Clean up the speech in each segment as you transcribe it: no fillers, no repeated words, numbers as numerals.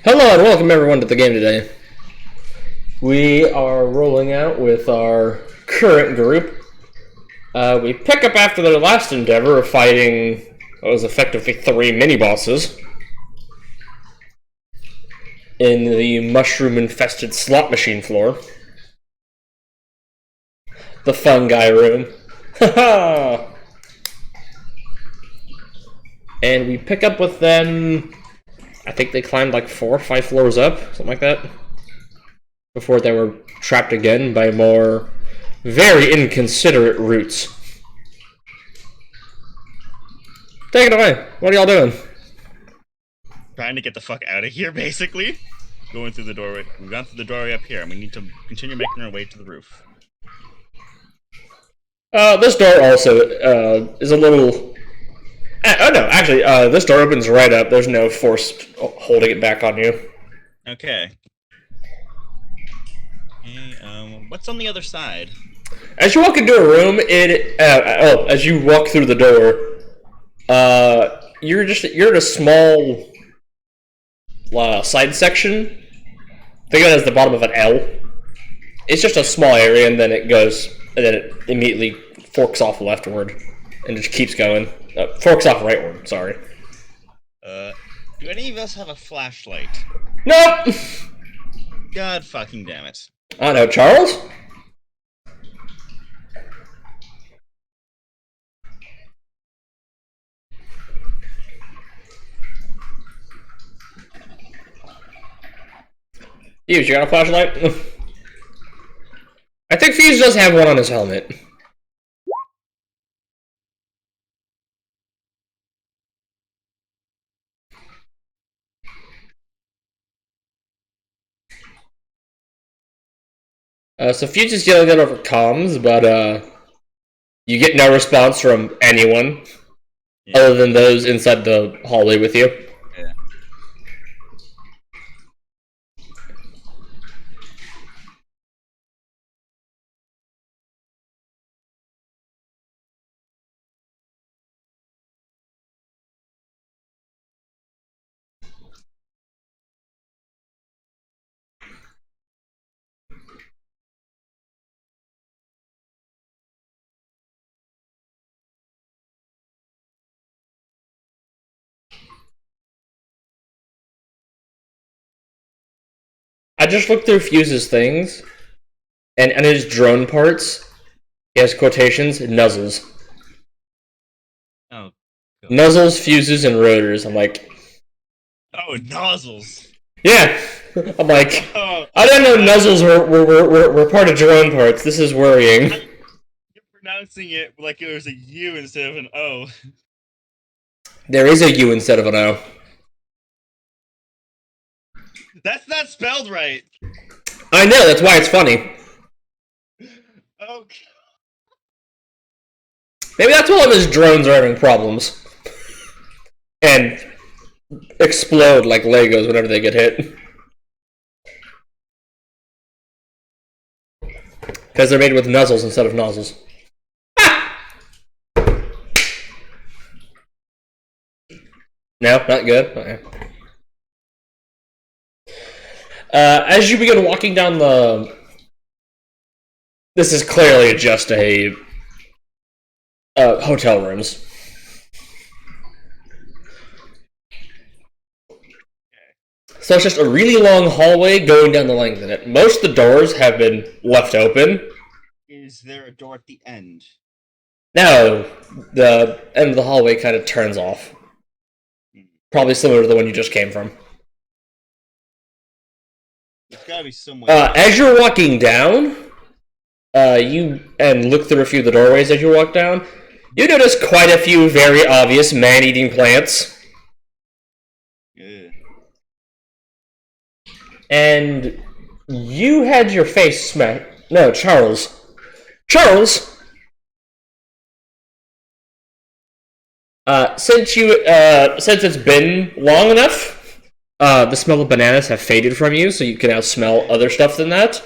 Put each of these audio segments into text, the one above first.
Hello and welcome everyone to the game today. We are rolling out with our current group. We pick up after their last endeavor of fighting what was effectively 3 mini-bosses in the mushroom-infested slot machine floor. The fun guy room. Haha! And we pick up with them. I think they climbed like 4 or 5 floors up, something like that, before they were trapped again by more very inconsiderate roots. Take it away. What are y'all doing? Trying to get the fuck out of here, basically. Going through the doorway. We've gone through the doorway up here, and we need to continue making our way to the roof. This door also is a little... Oh no, actually, this door opens right up. There's no force holding it back on you. Okay. What's on the other side? As you walk into a room, as you walk through the door, you're in a small side section. Think of it as the bottom of an L. It's just a small area, and then it immediately forks off leftward, and just keeps going. Forks off rightward. Sorry. Do any of us have a flashlight? Nope. God fucking damn it. I know, Charles. Fuse, you got a flashlight? I think Fuse does have one on his helmet. So Fuse is yelling that over comms, but you get no response from anyone other than those inside the hallway with you. Yeah. I just looked through Fuse's things, and on his drone parts, he has quotations, nuzzles. Oh. God. Nuzzles, fuses, and rotors. I'm like... Oh, nozzles. Yeah! I'm like... Oh, I didn't know nuzzles were part of drone parts. This is worrying. you're pronouncing it like it was a U instead of an O. There is a U instead of an O. That's not spelled right. I know, that's why it's funny. Okay. Maybe that's why all of his drones are having problems. And explode like Legos whenever they get hit. Because they're made with nuzzles instead of nozzles. No, not good? Okay. As you begin walking down the... This is clearly just a... hotel rooms. So it's just a really long hallway going down the length of it. Most of the doors have been left open. Is there a door at the end? No, the end of the hallway kind of turns off. Probably similar to the one you just came from. There's gotta be somewhere. As you're walking down, you look through a few of the doorways as you walk down, you notice quite a few very obvious man-eating plants. Yeah. And you had your face smacked. No, Charles. Charles! Since it's been long enough, the smell of bananas have faded from you, so you can now smell other stuff than that.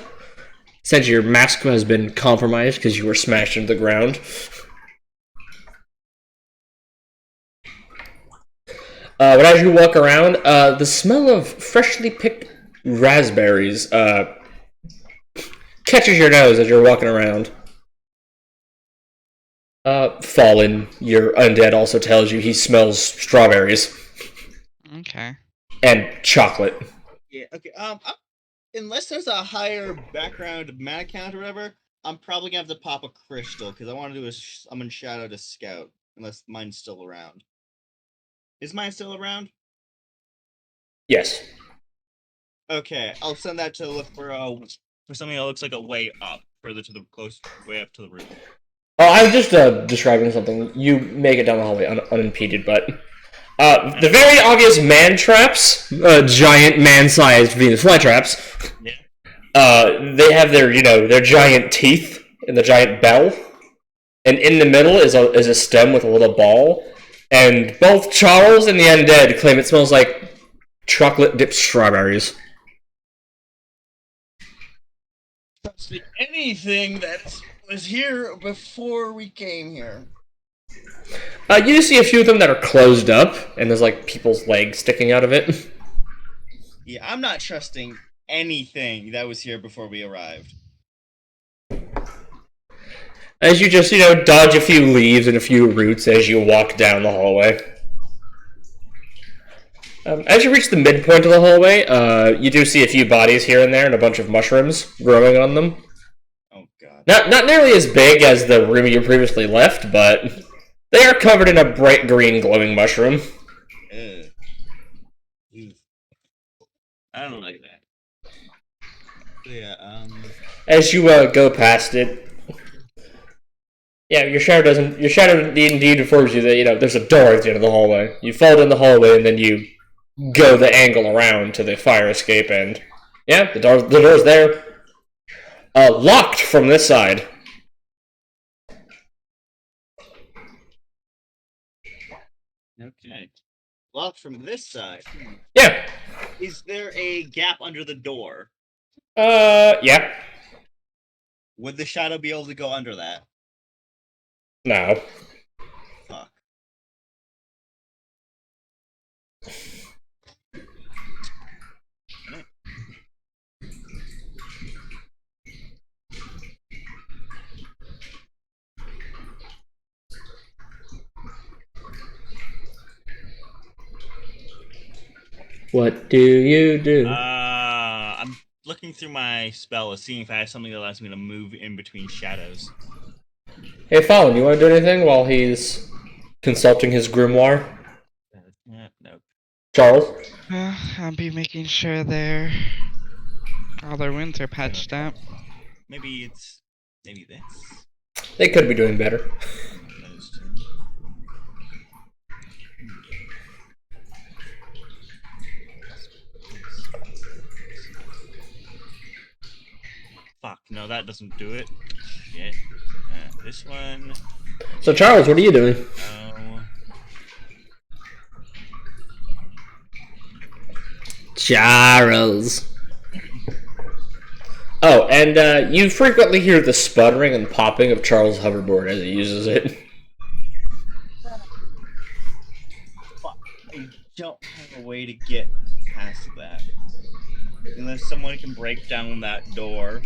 Since your mask has been compromised because you were smashed into the ground. But as you walk around, the smell of freshly picked raspberries catches your nose as you're walking around. Fallen, your undead, also tells you he smells strawberries Okay. and chocolate. Yeah. Okay. Unless there's a higher background mana count or whatever, I'm probably gonna have to pop a crystal because I want to do a summon shadow to scout. Unless mine's still around. Is mine still around? Yes. Okay, I'll send that to look for something that looks like a way up, further to the close way up to the roof. Oh, I was just describing something. You make it down the hallway unimpeded, but the very obvious man traps, giant man-sized Venus flytraps. Yeah. They have their giant teeth and the giant bell, and in the middle is a stem with a little ball. And both Charles and the undead claim it smells like chocolate dipped strawberries. Trust me, anything that was here before we came here. You see a few of them that are closed up, and there's like people's legs sticking out of it. Yeah, I'm not trusting anything that was here before we arrived. As you just, dodge a few leaves and a few roots as you walk down the hallway. As you reach the midpoint of the hallway, you do see a few bodies here and there and a bunch of mushrooms growing on them. Oh god. Not nearly as big as the room you previously left, but they are covered in a bright green glowing mushroom. Ugh. I don't like that. Yeah, As you go past it, yeah, your shadow indeed informs you that there's a door at the end of the hallway. You fall down the hallway and then you go the angle around to the fire escape, and yeah, the door's there. Locked from this side. okay. Locked from this side. Yeah. Is there a gap under the door? Yeah. Would the shadow be able to go under that? No. Fuck. What do you do? I'm looking through my spell, seeing if I have something that allows me to move in between shadows. Hey, Fallon, you want to do anything while he's consulting his grimoire? Nope. Charles? I'll be making sure all their wounds are patched up. Maybe this. They could be doing better. Those two. Fuck, no, that doesn't do it. Shit. This one. So, Charles, what are you doing? Oh. Charles. Oh, and you frequently hear the sputtering and popping of Charles' hoverboard as he uses it. Fuck. I don't have a way to get past that. Unless someone can break down that door.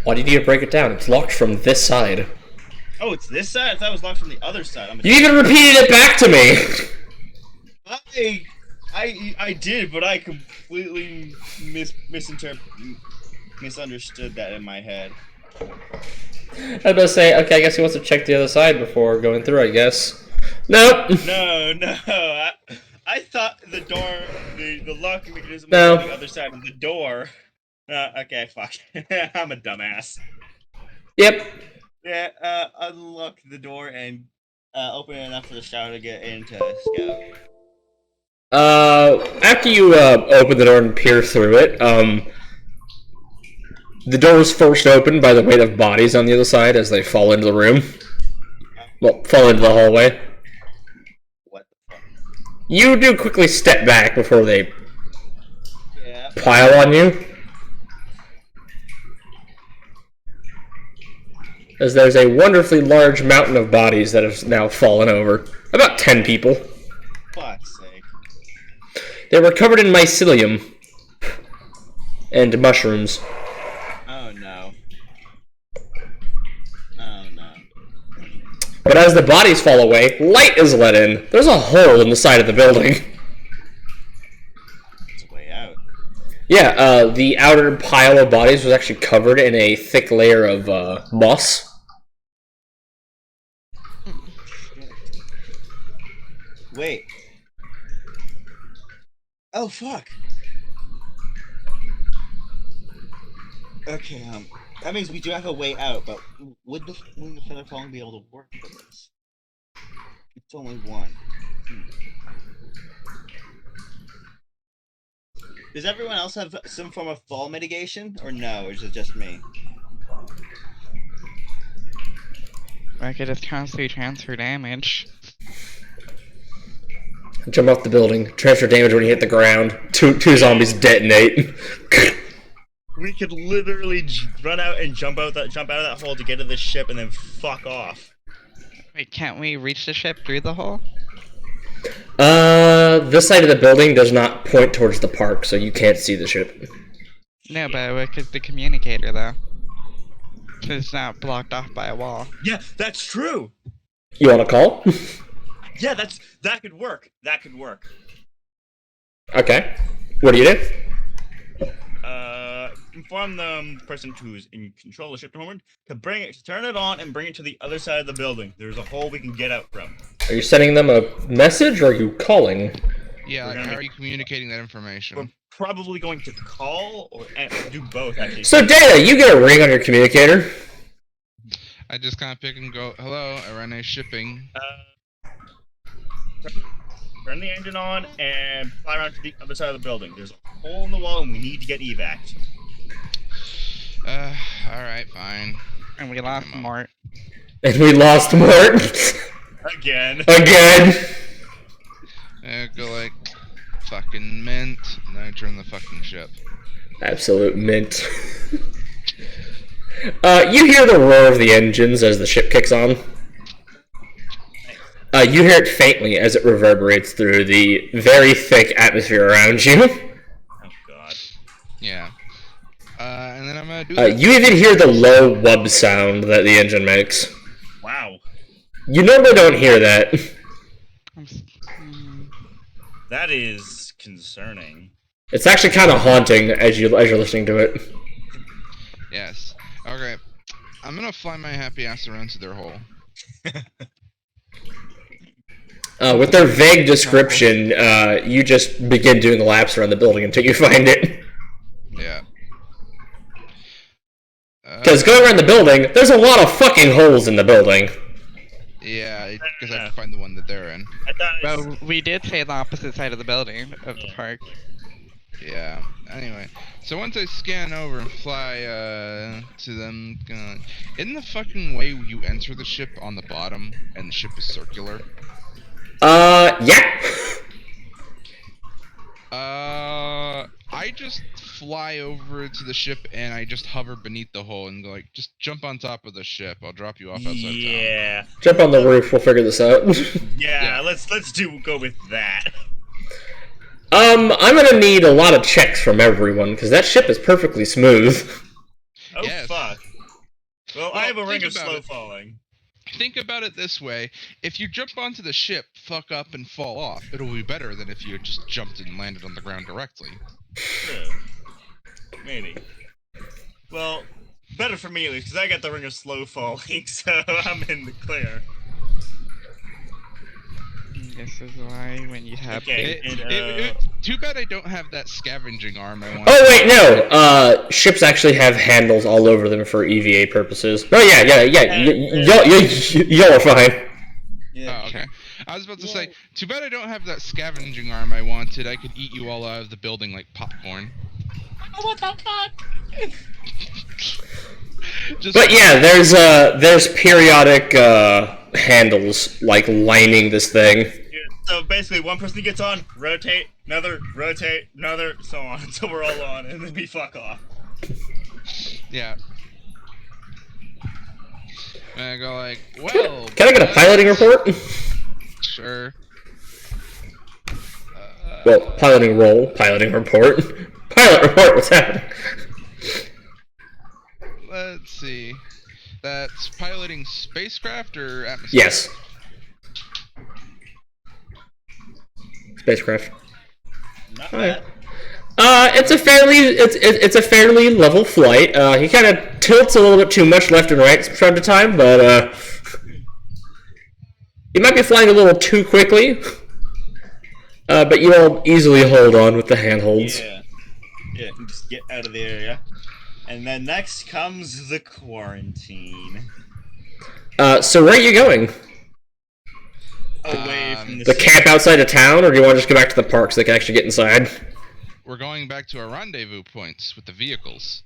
Why do you need to break it down? It's locked from this side. Oh, it's this side? I thought it was locked from the other side. You even repeated it back to me! I did, but I completely misunderstood that in my head. I was about to say, okay, I guess he wants to check the other side before going through, I guess. Nope! No. I thought the door, the locking mechanism No. was on the other side of the door. Okay, fuck. I'm a dumbass. Yep. Yeah, unlock the door and open it enough for the shadow to get into Scout. After you open the door and peer through it, the door is forced open by the weight of bodies on the other side as they fall into the room. Well, fall into the hallway. What the fuck? You do quickly step back before they Yeah. pile on you. As there's a wonderfully large mountain of bodies that have now fallen over. About 10 people. Fuck. They were covered in mycelium and mushrooms. Oh no. Oh no. But as the bodies fall away, light is let in. There's a hole in the side of the building. It's a way out. Yeah, the outer pile of bodies was actually covered in a thick layer of moss. Wait. Oh fuck. Okay, that means we do have a way out, but would the feather falling be able to work for this? It's only one. Does everyone else have some form of fall mitigation, or no, or is it just me? I could just constantly transfer damage. Jump off the building. Transfer damage when you hit the ground. Two zombies detonate. We could literally run out and jump out of that hole to get to this ship and then fuck off. Wait, can't we reach the ship through the hole? This side of the building does not point towards the park, so you can't see the ship. No, but because the communicator, though. It's not blocked off by a wall. Yeah, that's true. You want to call? Yeah, that could work. That could work. Okay. What do you do? Inform the person who's in control of the ship to turn it on and bring it to the other side of the building. There's a hole we can get out from. Are you sending them a message, or are you calling? Yeah, We're like, gonna how make- are you communicating that information? We're probably going to call or do both, actually. So, Data, you get a ring on your communicator. I just kind of pick and go, hello, RNA shipping. Turn the engine on and fly around to the other side of the building. There's a hole in the wall and we need to get evac. Alright, fine. And we lost Come on. Mort. And we lost Mort. Again. Again. Go like, fucking mint, and then I turn the fucking ship. Absolute mint. You hear the roar of the engines as the ship kicks on. You hear it faintly as it reverberates through the very thick atmosphere around you. Oh god. Yeah. And then I'm gonna do You even hear the low wub sound that the engine makes. Wow. You normally don't hear that. That is concerning. It's actually kind of haunting as you're listening to it. Yes. Okay. I'm gonna fly my happy ass around to their hole. With their vague description, you just begin doing laps around the building until you find it. Yeah. Because going around the building, there's a lot of fucking holes in the building. Yeah, because I have to find the one that they're in. I thought it's... Well, we did say the opposite side of the building, of the park. Yeah. Anyway, so once I scan over and fly to them, in the fucking way you enter the ship on the bottom, and the ship is circular. Yeah. I just fly over to the ship and I just hover beneath the hull and go like, just jump on top of the ship. I'll drop you off outside town. Yeah. Jump on the roof, we'll figure this out. Yeah, let's go with that. I'm gonna need a lot of checks from everyone, because that ship is perfectly smooth. Oh Yes. fuck. Well, I Well, have a ring think of about slow it. falling. Think about it this way: if you jump onto the ship, fuck up, and fall off, it'll be better than if you had just jumped and landed on the ground directly. True. Maybe. Well, better for me at least, because I got the ring of slow falling, so I'm in the clear. This is why when you have Okay. Too bad I don't have that scavenging arm I want. Oh wait, no. Ships actually have handles all over them for EVA purposes. Oh yeah. Y'all are fine. Yeah. Oh, okay. I was about to say, too bad I don't have that scavenging arm I wanted. I could eat you all out of the building like popcorn. What the fuck? Just But yeah, there's periodic handles like lining this thing. Yeah, so basically, one person gets on, rotate, another, so on, until we're all on, and then we fuck off. yeah. And I go like, well. Can I get a piloting report? Sure. Well, piloting roll, piloting report. Pilot report, what's happening? Let's see. That's piloting spacecraft or atmosphere? Yes. Spacecraft. Not Alright. bad. It's a fairly level flight. He kind of tilts a little bit too much left and right from time to time, but he might be flying a little too quickly. But you all easily hold on with the handholds. Yeah. Yeah, and just get out of the area. And then next comes the quarantine. So where are you going? Away from The city. camp outside of town, or do you want to just go back to the park so they can actually get inside? We're going back to our rendezvous points with the vehicles.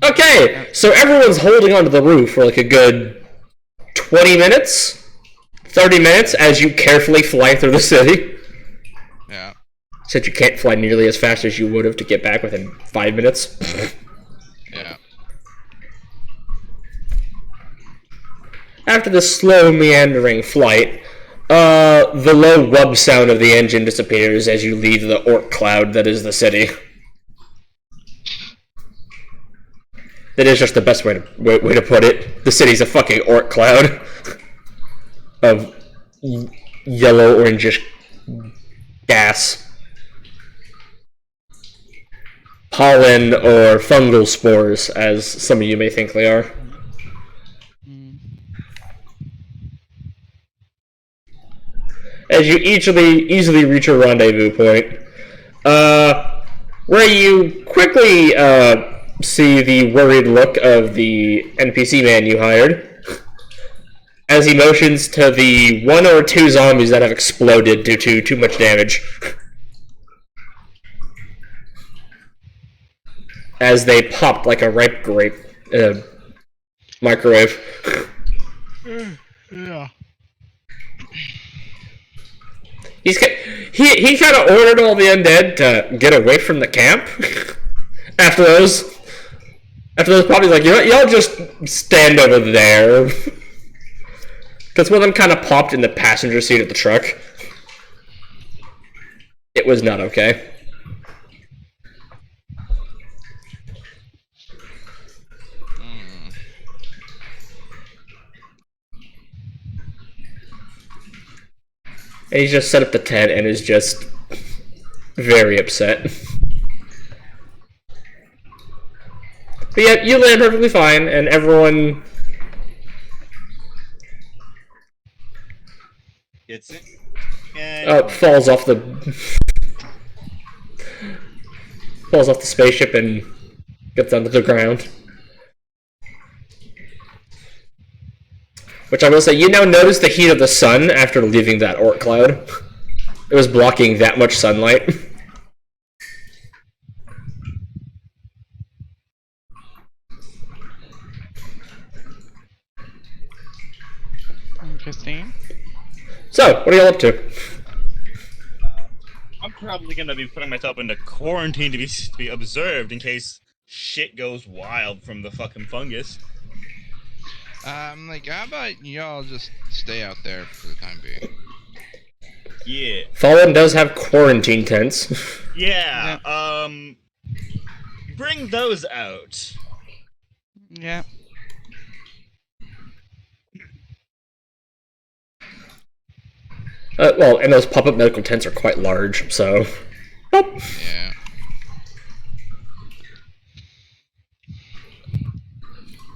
Okay, so everyone's holding onto the roof for like a good 20 minutes, 30 minutes as you carefully fly through the city. Yeah. Since you can't fly nearly as fast as you would have to get back within 5 minutes. Yeah. After the slow, meandering flight, the low wub sound of the engine disappears as you leave the orc cloud that is the city. That is just the best way to put it. The city's a fucking orc cloud of yellow, orangish gas. Pollen or fungal spores, as some of you may think they are. Mm. As you easily reach your rendezvous point, where you quickly see the worried look of the NPC man you hired, as he motions to the 1 or 2 zombies that have exploded due to too much damage. As they popped like a ripe grape in a microwave. Yeah. He kind of ordered all the undead to get away from the camp. After those probably like, you know what, y'all just stand over there. Because one of them kind of popped in the passenger seat of the truck. It was not okay. And he's just set up the tent and is just very upset. But yeah, you land perfectly fine, and everyone... Gets it. And falls off the spaceship and gets onto the ground. Which I will say, you now notice the heat of the sun after leaving that orc cloud. It was blocking that much sunlight. Interesting. So, what are y'all up to? I'm probably gonna be putting myself into quarantine to be observed in case shit goes wild from the fucking fungus. Like, how about y'all just stay out there for the time being? Yeah. Fallen does have quarantine tents. Yeah. Bring those out. Yeah. Well, and those pop-up medical tents are quite large, so... Oh. Yeah.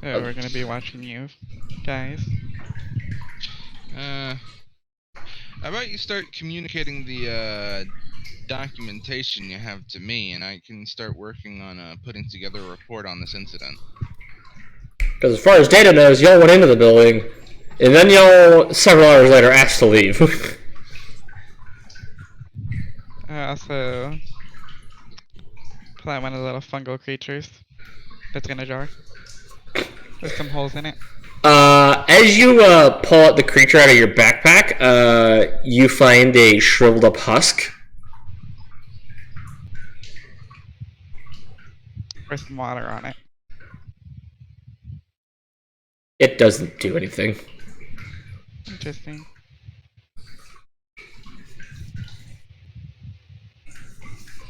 So we're gonna be watching you guys. How about you start communicating the documentation you have to me, and I can start working on putting together a report on this incident. Because as far as Data knows, y'all went into the building, and then y'all, several hours later, asked to leave. Also, pull out one of the little fungal creatures that's in a jar with some holes in it. As you pull out the creature out of your backpack, you find a shriveled up husk. With some water on it. It doesn't do anything. Interesting.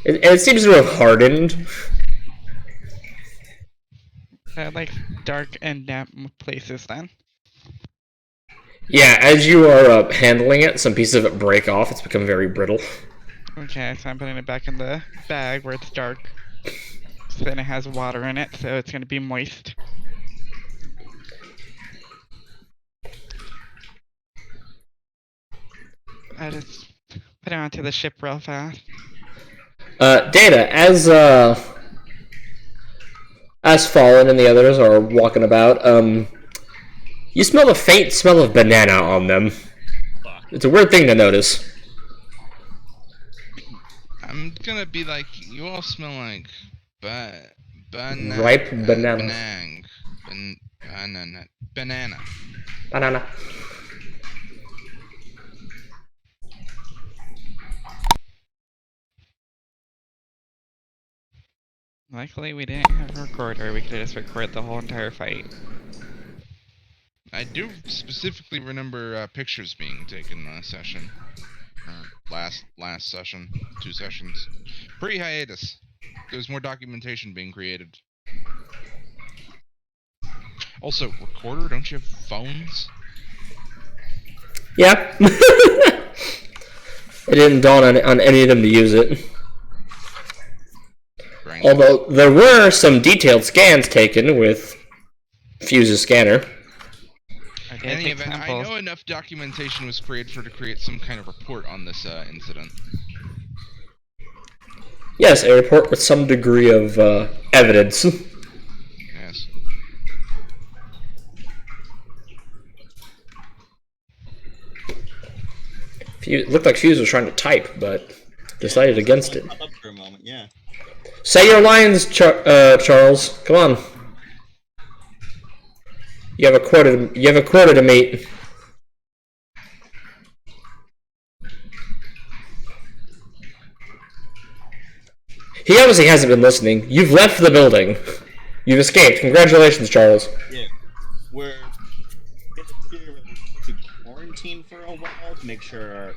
It seems to have hardened. I like dark and damp places then. Yeah, as you are handling it, some pieces of it break off. It's become very brittle. Okay, so I'm putting it back in the bag where it's dark. So then it has water in it, so it's gonna be moist. I just put it onto the ship real fast. Data, as Fallen and the others are walking about, you smell a faint smell of banana on them. Fuck. It's a weird thing to notice. I'm gonna be like, you all smell like banana. Ripe bananas. Banana. Banana. Luckily, we didn't have a recorder. We could have just recorded the whole entire fight. I do specifically remember pictures being taken last session. Last session. 2 sessions. Pre-hiatus. There's more documentation being created. Also, recorder, don't you have phones? Yeah. It didn't dawn on any of them to use it. Right. Although there were some detailed scans taken with Fuse's scanner. I In did any take event, I samples. know enough documentation was created to create some kind of report on this incident. Yes, a report with some degree of evidence. Yes. It looked like Fuse was trying to type, but decided against it. Pop up for a moment, yeah. Say your lines, Charles. Come on. You have a quota to meet. He obviously hasn't been listening. You've left the building. You've escaped. Congratulations, Charles. Yeah. We're to quarantine for a while to make sure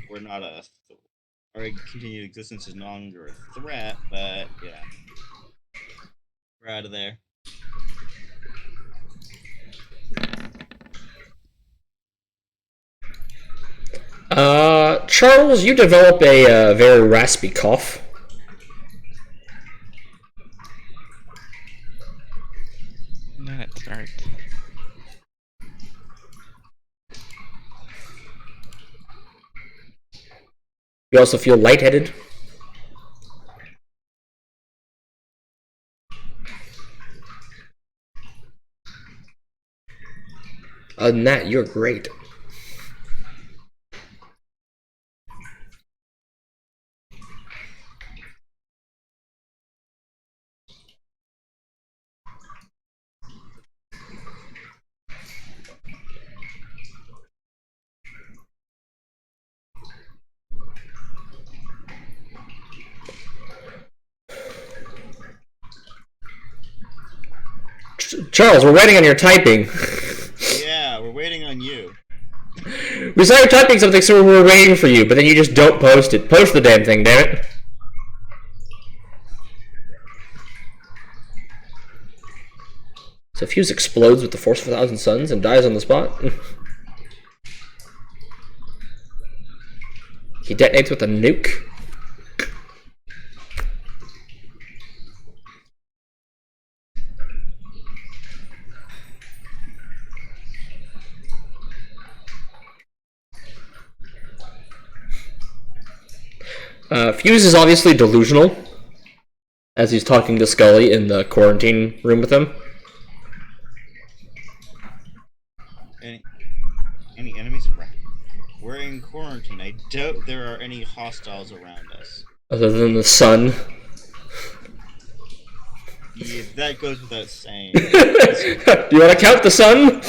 we're not our continued existence is no longer a threat, but yeah. We're out of there. Charles, you develop a very raspy cough. And then it starts. You also feel lightheaded. Other than that, you're great. Charles, we're waiting on your typing. Yeah, we're waiting on you. We saw you typing something, so we were waiting for you, but then you just don't post it. Post the damn thing, damn it. So Fuse explodes with the Force of 1,000 Suns and dies on the spot. He detonates with a nuke. Fuse is obviously delusional, as he's talking to Scully in the quarantine room with him. Any enemies around? We're in quarantine. I doubt there are any hostiles around us. Other than the sun. Yeah, that goes without saying. Do you want to count the sun?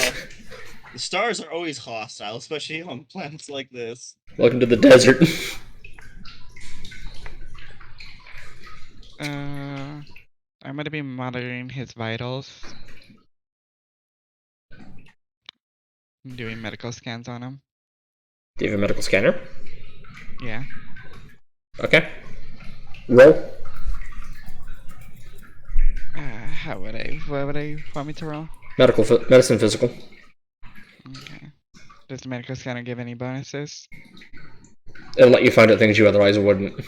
The stars are always hostile, especially on planets like this. Welcome to the desert. I'm gonna be monitoring his vitals. I'm doing medical scans on him. Do you have a medical scanner? Yeah. Okay. Roll. What would I want me to roll? Medicine physical. Okay. Does the medical scanner give any bonuses? It'll let you find out things you otherwise wouldn't.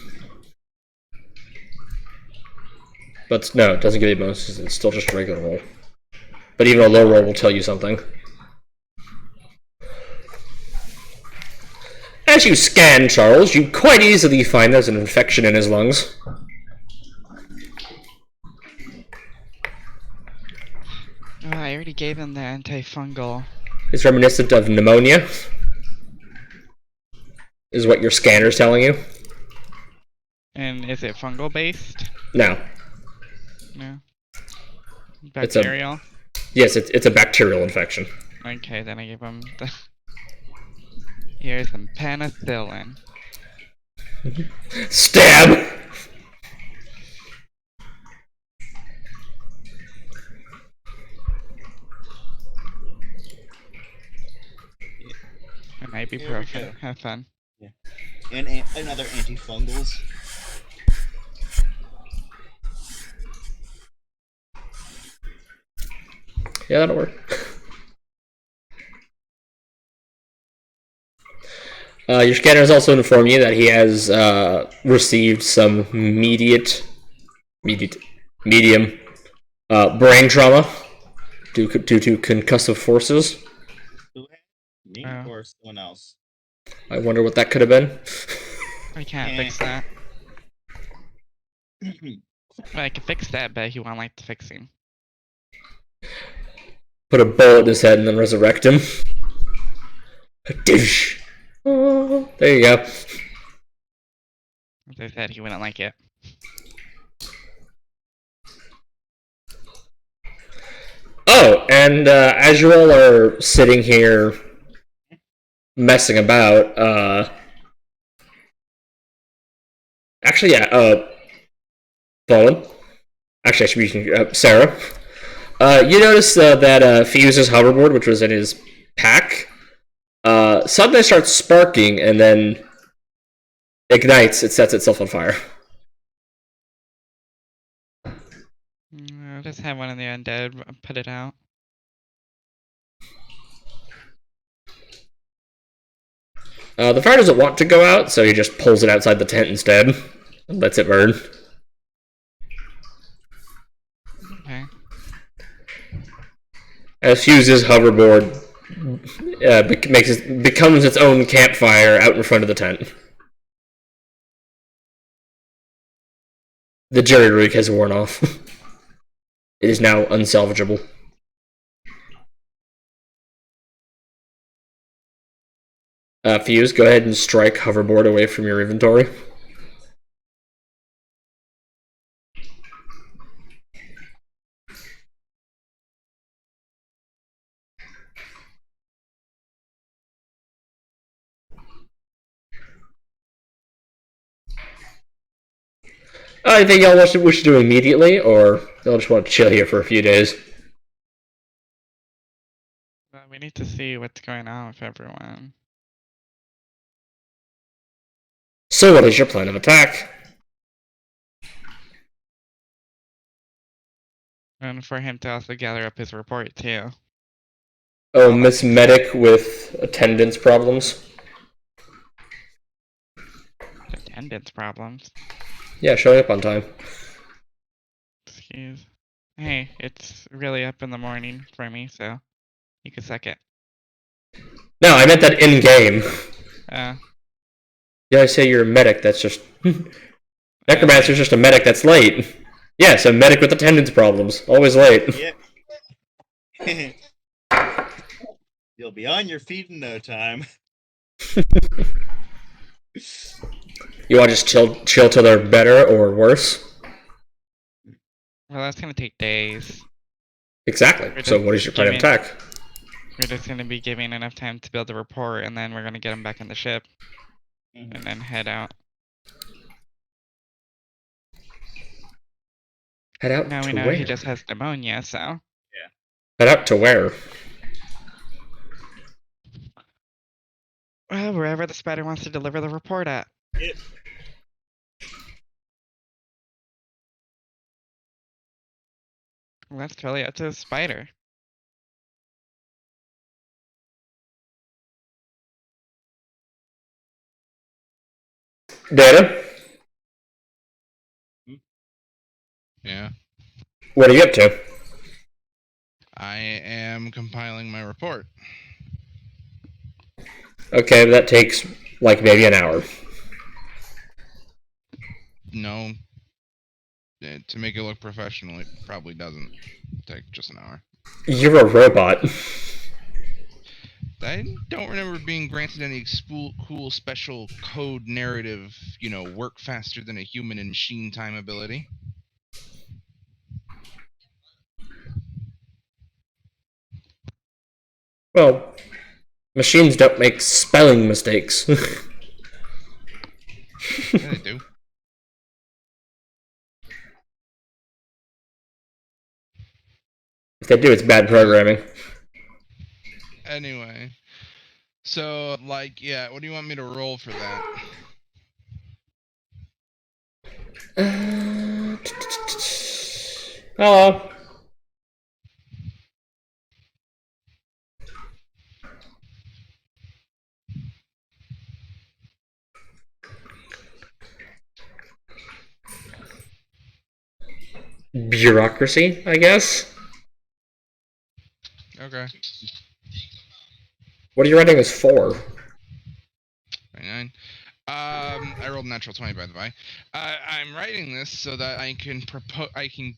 But no, it doesn't give you bonuses. It's still just a regular roll. But even a low roll will tell you something. As you scan Charles, you quite easily find there's an infection in his lungs. Oh, I already gave him the antifungal. It's reminiscent of pneumonia, is what your scanner's telling you. And is it fungal based? No. No. It's a- Bacterial? Yes, it's a bacterial infection. Okay, then I give him the... Here's some penicillin. Stab! And ibuprofen. go. Have fun. And another antifungals. Yeah, that'll work. Your scanner has also informed you that he has received some medium brain trauma due to concussive forces. Me Oh. or someone else? I wonder what that could have been. I can't fix that. I can fix that, but he won't like the fixing. Put a bullet in his head and then resurrect him. Dish. Oh, there you go. As I said, he wouldn't like it. Oh, and as you all are sitting here messing about, actually, yeah, Fallen. Actually, I should be using Sarah. You notice that Fuse's hoverboard, which was in his pack, suddenly starts sparking and then ignites. It sets itself on fire. I'll just have one of the undead put it out. The fire doesn't want to go out, so he just pulls it outside the tent instead and lets it burn. Okay. As Fuse's hoverboard becomes its own campfire out in front of the tent. The jerry rig has worn off. It is now unsalvageable. Fuse, go ahead and strike hoverboard away from your inventory. I think y'all we should do immediately, or y'all just want to chill here for a few days. Well, we need to see what's going on with everyone. So what is your plan of attack? And for him to also gather up his report, too. Oh, Miss Medic with attendance problems. Attendance problems. Yeah, showing up on time. Excuse. Hey, it's really up in the morning for me, so you can suck it. No, I meant that in-game. Uh, Yeah, I say you're a medic, that's just... Necromancer's just a medic that's late. Yes, a medic with attendance problems. Always late. Yep. You'll be on your feet in no time. You want to just chill till they're better or worse? well, that's gonna take days. Exactly. We're So just what is your plan of giving- attack? We're just gonna be giving enough time to build the report, and then we're gonna get him back in the ship, Mhm. and then head out. Head out Now to we know where? he just has pneumonia, so... Head out to where? Well, wherever the spider wants to deliver the report at. Yep. That's totally up to the spider. Data, Yeah. what are you up to? I am compiling my report. Okay, that takes like maybe an hour. No. To make it look professional, it probably doesn't take just an hour. You're a robot. I don't remember being granted any cool special code narrative, work faster than a human in machine time ability. Well, machines don't make spelling mistakes. Yeah, they do. If they do, it's bad programming. Anyway. So, yeah, what do you want me to roll for that? Hello. Bureaucracy, I guess. Okay. What are you writing this for? 29. I rolled a natural 20, by the way. I'm writing this so that I can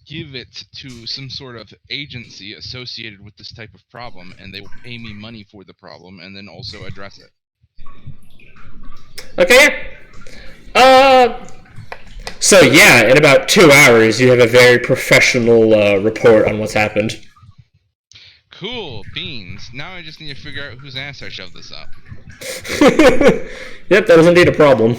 give it to some sort of agency associated with this type of problem, and they will pay me money for the problem, and then also address it. Okay. So yeah, in about 2 hours, you have a very professional report on what's happened. Cool, beans. Now I just need to figure out whose ass I shoved this up. Yep, that is indeed a problem.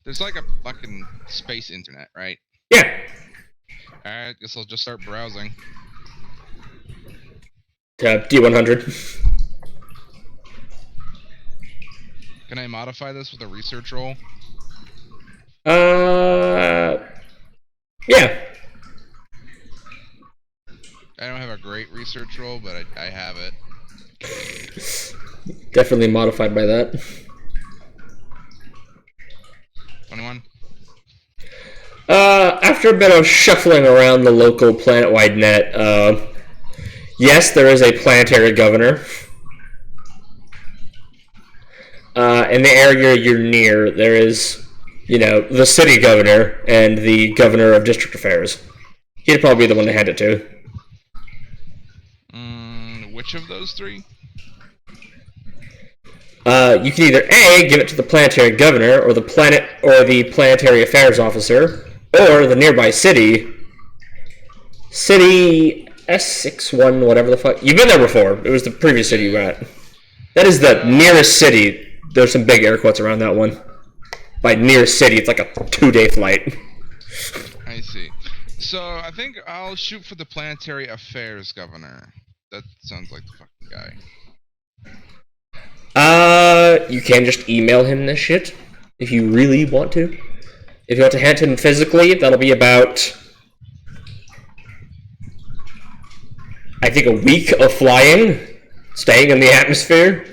There's like a fucking space internet, right? Yeah. Alright, guess I'll just start browsing. D100. Can I modify this with a research roll? Yeah. I don't have a great research roll, but I have it. Definitely modified by that. 21. After a bit of shuffling around the local planet-wide net, yes, there is a planetary governor. In the area you're near, there is, the city governor and the governor of district affairs. He'd probably be the one to hand it to. Which of those three? You can either A, give it to the planetary governor, or the planetary affairs officer, or the nearby city S61, whatever the fuck. You've been there before. It was the previous city you were at. That is the nearest city. There's some big air quotes around that one. By nearest city, it's like a 2-day flight. I see. So I think I'll shoot for the planetary affairs governor. That sounds like the fucking guy. You can just email him this shit if you really want to. If you want to hand him physically, that'll be about, I think, a week of flying, staying in the atmosphere.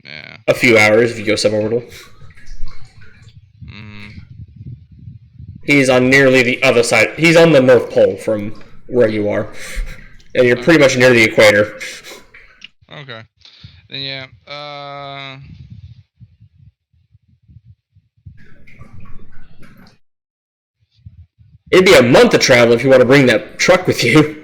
Yeah. A few hours if you go suborbital. He's on nearly the other side. He's on the North Pole from where you are. And you're pretty much near the equator. Okay. Then yeah, It'd be a month of travel if you want to bring that truck with you.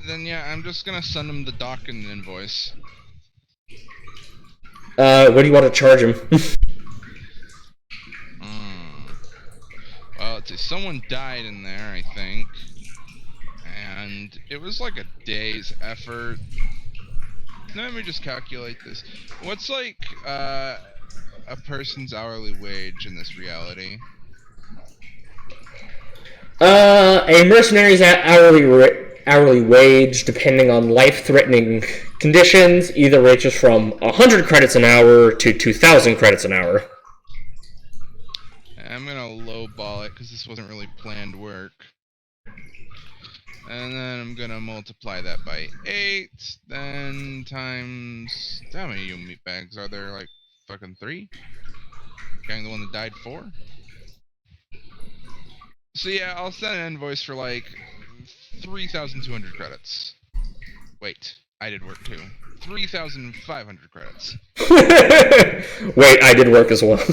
Then yeah, I'm just gonna send him the docking invoice. What do you want to charge him? Well, let's see, someone died in there, I think. And it was like a day's effort. Let me just calculate this. What's like, a person's hourly wage in this reality? hourly wage, depending on life-threatening conditions, either ranges from 100 credits an hour to 2,000 credits an hour. I'm gonna lowball it because this wasn't really planned work. And then I'm gonna multiply that by 8, then times... How many you meatbags are there? Like, fucking 3? Counting the one that died 4? So yeah, I'll send an invoice for like 3,200 credits. Wait, I did work too. 3,500 credits. Wait, I did work as well.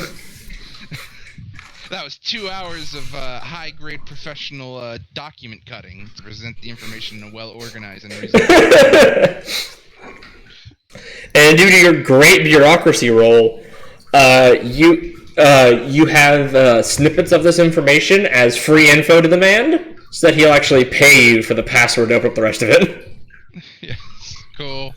That was 2 hours of high-grade professional document cutting to present the information in a well-organized and reasonable. And due to your great bureaucracy role, you have snippets of this information as free info to the man, so that he'll actually pay you for the password to open up the rest of it. Yes, cool.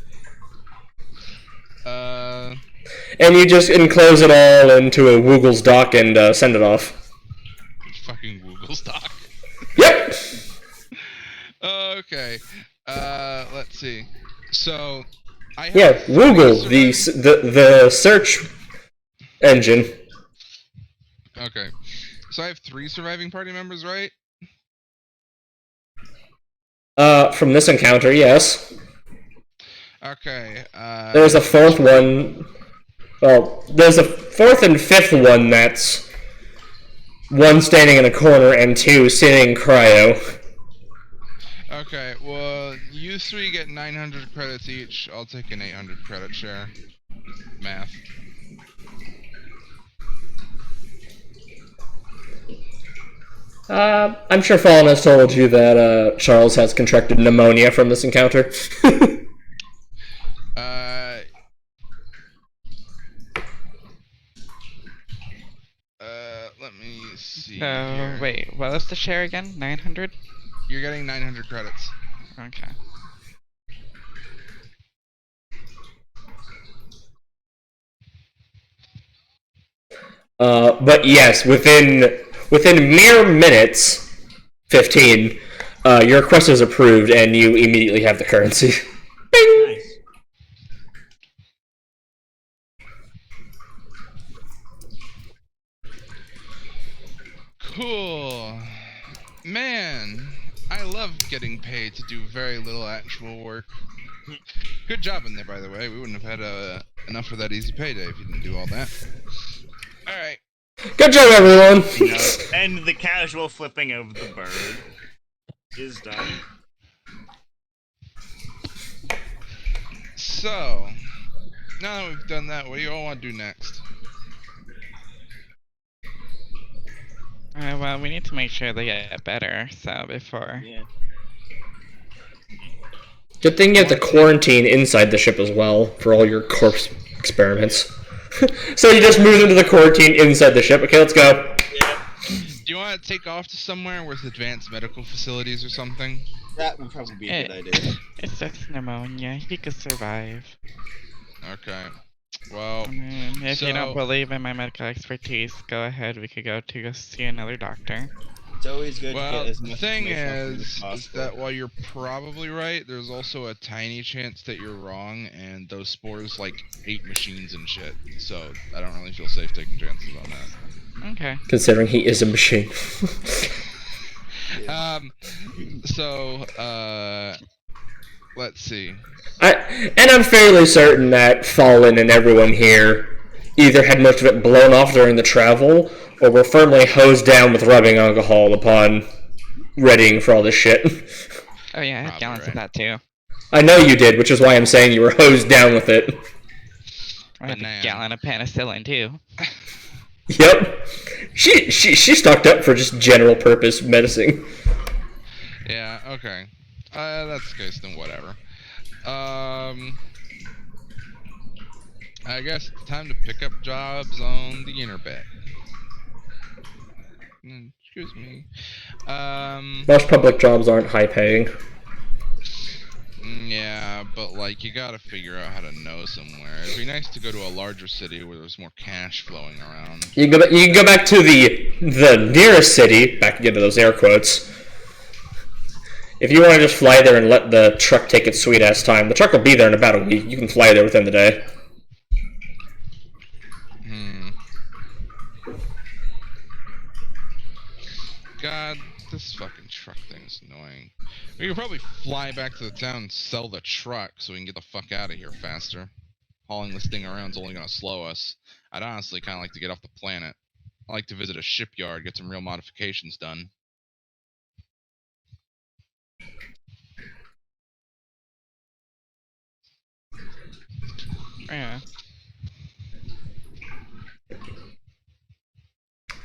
And you just enclose it all into a Woogle's doc and send it off. Fucking Google stock. Yep! Okay. Let's see. So, I have Yeah, 3 Woogle, surviving- the search engine. Okay. So I have 3 surviving party members, right? From this encounter, yes. Okay. There's a 4th one. Well, there's a 4th and 5th one that's 1 standing in a corner and 2 sitting cryo. Okay, well, you 3 get 900 credits each. I'll take an 800 credit share. Math. I'm sure Fallen has told you that Charles has contracted pneumonia from this encounter. Let me see. So, here. wait, what was the share again? 900? You're getting 900 credits. Okay. But yes, within mere minutes, 15, your request is approved and you immediately have the currency. Bing! Nice. Cool. Man, I love getting paid to do very little actual work. Good job in there, by the way. We wouldn't have had enough for that easy payday if you didn't do all that. Alright. Good job, everyone! And the casual flipping of the bird is done. So, now that we've done that, what do you all want to do next? Well, we need to make sure they get better, so before... Yeah. Good thing you have to quarantine inside the ship as well for all your corpse experiments. So you just move them to the quarantine inside the ship. Okay, let's go. Do you want to take off to somewhere with advanced medical facilities or something? That would probably be a good idea. It's just pneumonia. He could survive. Okay. Well, If you don't so- believe in my medical expertise, go ahead. We could go see another doctor. It's always good to well, get as the much thing information off them as is possible. that while you're probably right, there's also a tiny chance that you're wrong, and those spores like ate machines and shit. So I don't really feel safe taking chances on that. Okay. Considering he is a machine. Let's see. And I'm fairly certain that Fallen and everyone here either had most of it blown off during the travel, or were firmly hosed down with rubbing alcohol upon readying for all this shit. Oh yeah, I have Probably gallons right. of that too. I know you did, which is why I'm saying you were hosed down with it. I have Banana. a gallon of penicillin too. Yep. She stocked up for just general purpose medicine. Yeah. Okay. That's the case. Then whatever. I guess it's time to pick up jobs on the internet. Excuse me. Most public jobs aren't high paying. Yeah, but like you gotta figure out how to know somewhere. It'd be nice to go to a larger city where there's more cash flowing around. You can go back to the nearest city, back into those air quotes. If you want to just fly there and let the truck take its sweet ass time, the truck will be there in about a week. You can fly there within the day. God, this fucking truck thing is annoying. We could probably fly back to the town and sell the truck so we can get the fuck out of here faster. Hauling this thing around is only gonna slow us. I'd honestly kind of like to get off the planet. I like to visit a shipyard, get some real modifications done. Yeah.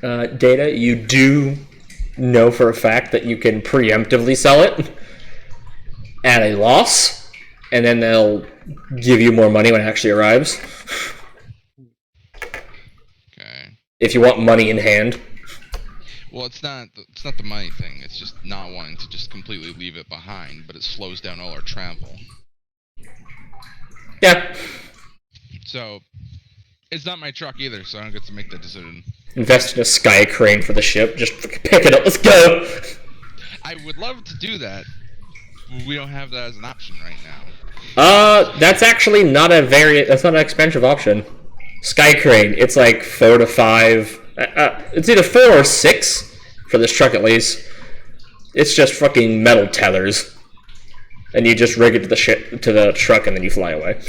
Data, you do know for a fact that you can preemptively sell it at a loss, and then they'll give you more money when it actually arrives. Okay. If you want money in hand. Well, it's not the money thing. It's just not wanting to just completely leave it behind, but it slows down all our travel. Yeah. So, it's not my truck either, so I don't get to make that decision. Invest in a sky crane for the ship. Just pick it up. Let's go. I would love to do that. But we don't have that as an option right now. That's actually not that's not an expensive option. Sky crane, it's like 4 to 5. It's either 4 or 6 for this truck at least. It's just fucking metal tethers, and you just rig it to the truck, and then you fly away.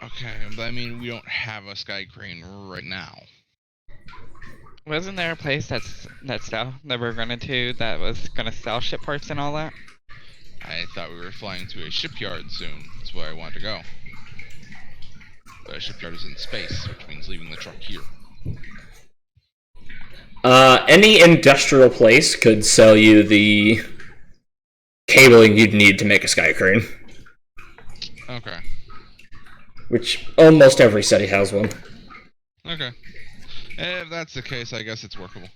Okay, but I mean, we don't have a sky crane right now. Wasn't there a place that we're going to that was gonna sell ship parts and all that? I thought we were flying to a shipyard soon. That's where I wanted to go. But a shipyard is in space, which means leaving the truck here. Any industrial place could sell you the cabling you'd need to make a sky crane. Okay. Which almost every city has one. Okay. If that's the case, I guess it's workable.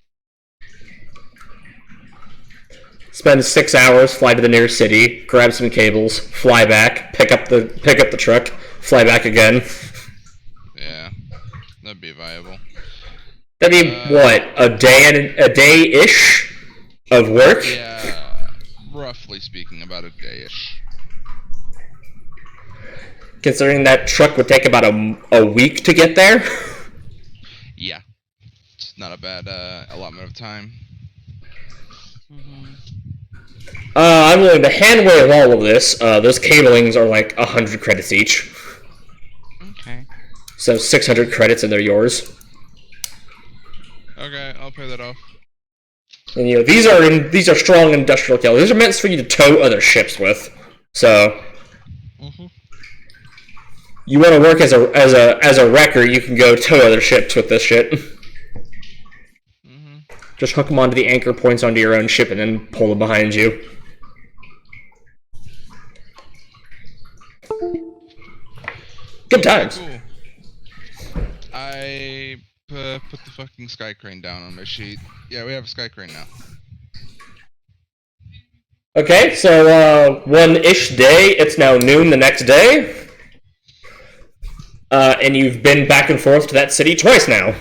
Spend 6 hours, fly to the nearest city, grab some cables, fly back, pick up the truck, fly back again. Yeah, that'd be viable. That'd be what, a day-ish of work? Yeah, roughly speaking, about a day-ish. Considering that truck would take about a week to get there. Yeah, it's not a bad allotment of time. I'm willing to hand wave all of this. Those cablings are like 100 credits each. Okay. So 600 credits and they're yours. Okay, I'll pay that off. And these are strong industrial cables. These are meant for you to tow other ships with. So you want to work as a wrecker, you can go tow other ships with this shit. Just hook them onto the anchor points onto your own ship and then pull them behind you. Good times. Cool. I put the fucking sky crane down on my sheet. Yeah, we have a sky crane now. Okay, so one-ish day, it's now noon the next day. And you've been back and forth to that city twice now.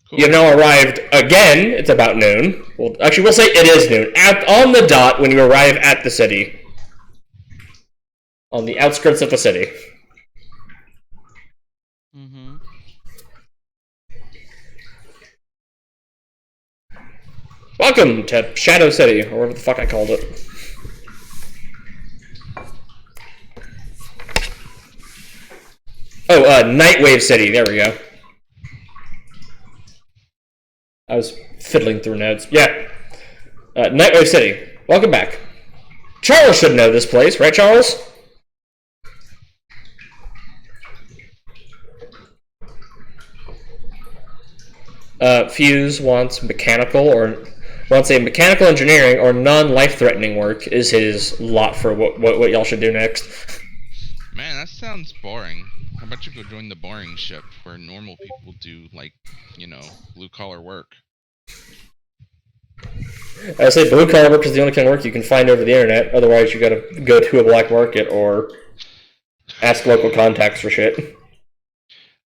Cool. You've now arrived again, it's about noon. Well, actually, we'll say it is noon. On the dot when you arrive at the city. On the outskirts of the city. Welcome to Shadow City, or whatever the fuck I called it. Oh, Nightwave City, there we go. I was fiddling through notes. Yeah. Nightwave City, welcome back. Charles should know this place, right, Charles? Fuse wants a mechanical engineering or non-life-threatening work is his lot for what y'all should do next. Man, that sounds boring. How about you go join the boring ship where normal people do, like, blue-collar work? I say blue-collar work is the only kind of work you can find over the internet. Otherwise, you gotta go to a black market or ask local contacts for shit.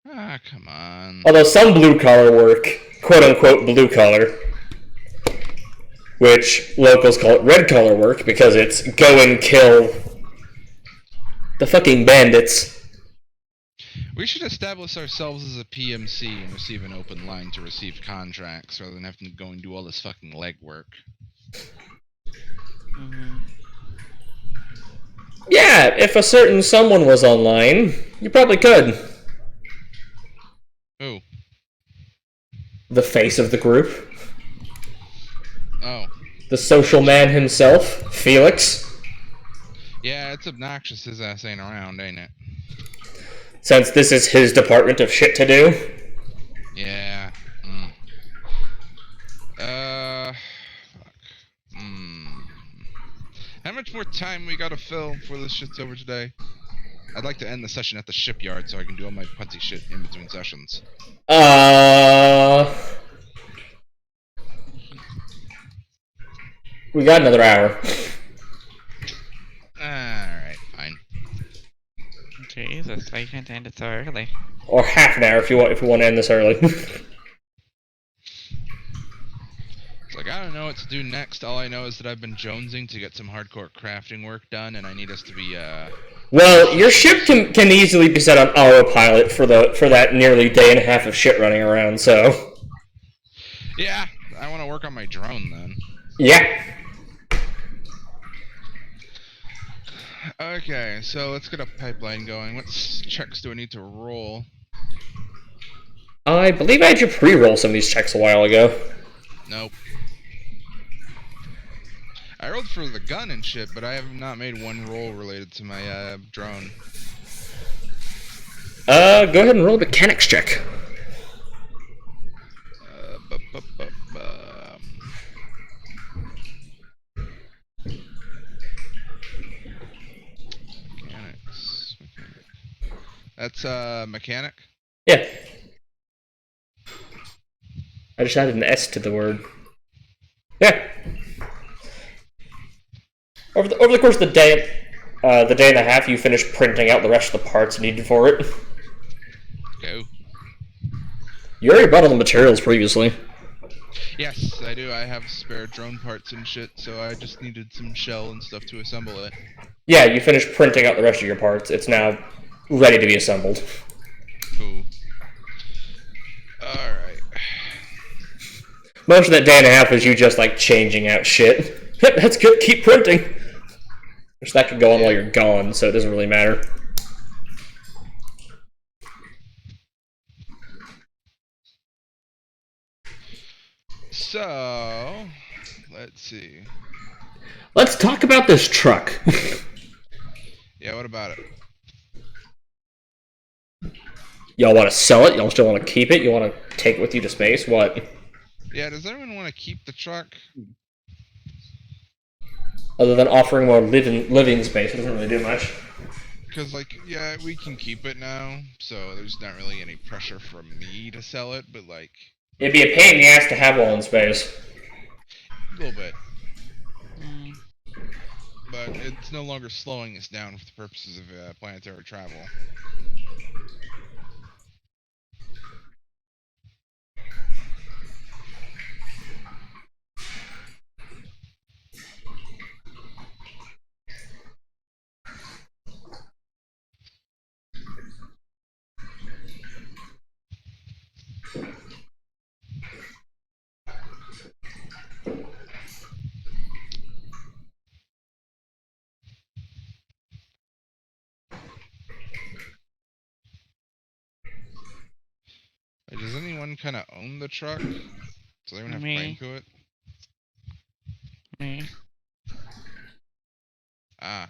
Ah, come on. Although some blue-collar work, quote-unquote blue-collar, which locals call it red collar work because it's go and kill the fucking bandits. We should establish ourselves as a PMC and receive an open line to receive contracts rather than having to go and do all this fucking legwork. Mm-hmm. Yeah, if a certain someone was online, you probably could. Who? The face of the group. Oh. The social man himself, Felix. Yeah, it's obnoxious his ass ain't around, ain't it? Since this is his department of shit to do. Yeah. Fuck. How much more time we gotta fill before this shit's over today? I'd like to end the session at the shipyard so I can do all my putty shit in between sessions. We got another hour. Alright, fine. Jesus, why can't end it so early? Or half an hour if you want to end this early. It's like, I don't know what to do next. All I know is that I've been jonesing to get some hardcore crafting work done, and I need us to be, Well, your ship can easily be set on autopilot for that nearly day and a half of shit running around, so... Yeah, I want to work on my drone, then. Yeah. Okay, so let's get a pipeline going. What checks do I need to roll? I believe I had you pre-roll some of these checks a while ago. Nope. I rolled for the gun and shit, but I have not made one roll related to my drone. Go ahead and roll a mechanics check. Mechanics. That's mechanic? Yeah. I just added an S to the word. Yeah. Over the course of the day and a half, you finish printing out the rest of the parts needed for it. Go. You already bought all the materials previously. Yes, I do. I have spare drone parts and shit, so I just needed some shell and stuff to assemble it. Yeah, you finished printing out the rest of your parts. It's now ready to be assembled. Cool. Alright. Most of that day and a half was you just, like, changing out shit. That's good, keep printing! Which that could go on while you're gone, so it doesn't really matter. So, let's see. Let's talk about this truck. Yeah, what about it? Y'all want to sell it? Y'all still want to keep it? You want to take it with you to space? What? Yeah, does anyone want to keep the truck? Other than offering more living space, it doesn't really do much. Because, like, yeah, we can keep it now, so there's not really any pressure from me to sell it, but, like... It'd be a pain in the ass to have while in space. A little bit. But it's no longer slowing us down for the purposes of planetary travel. Does anyone kind of own the truck? Does anyone have claim to it? Me. Ah.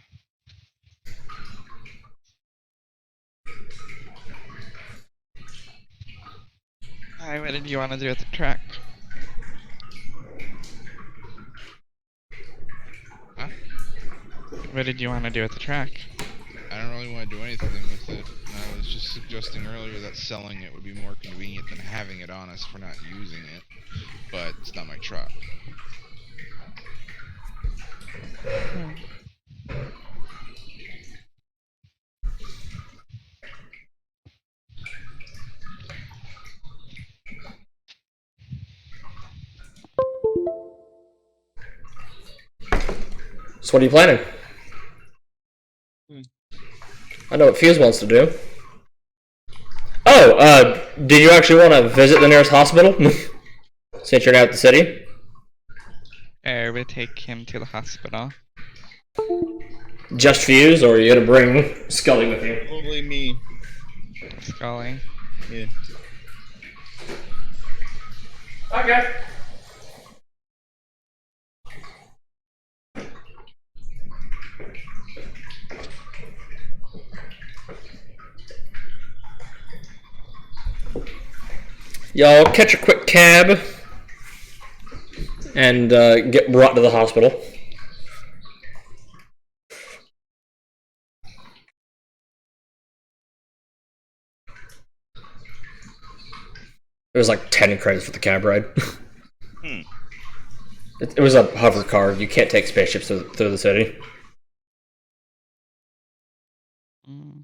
Hi, what did you want to do with the truck? Huh? What did you want to do with the truck? I don't really want to do anything with it. I was just suggesting earlier that selling it would be more convenient than having it on us if we're not using it. But it's not my truck. So what are you planning? I know what Fuse wants to do. Oh, did you actually want to visit the nearest hospital? Since you're now at the city? We take him to the hospital. Just Fuse, or are you gonna bring Scully with you? Probably me. Scully. Yeah. Okay. Y'all catch a quick cab and get brought to the hospital. It was like 10 credits for the cab ride. It was a hover car. You can't take spaceships through the city. Mm.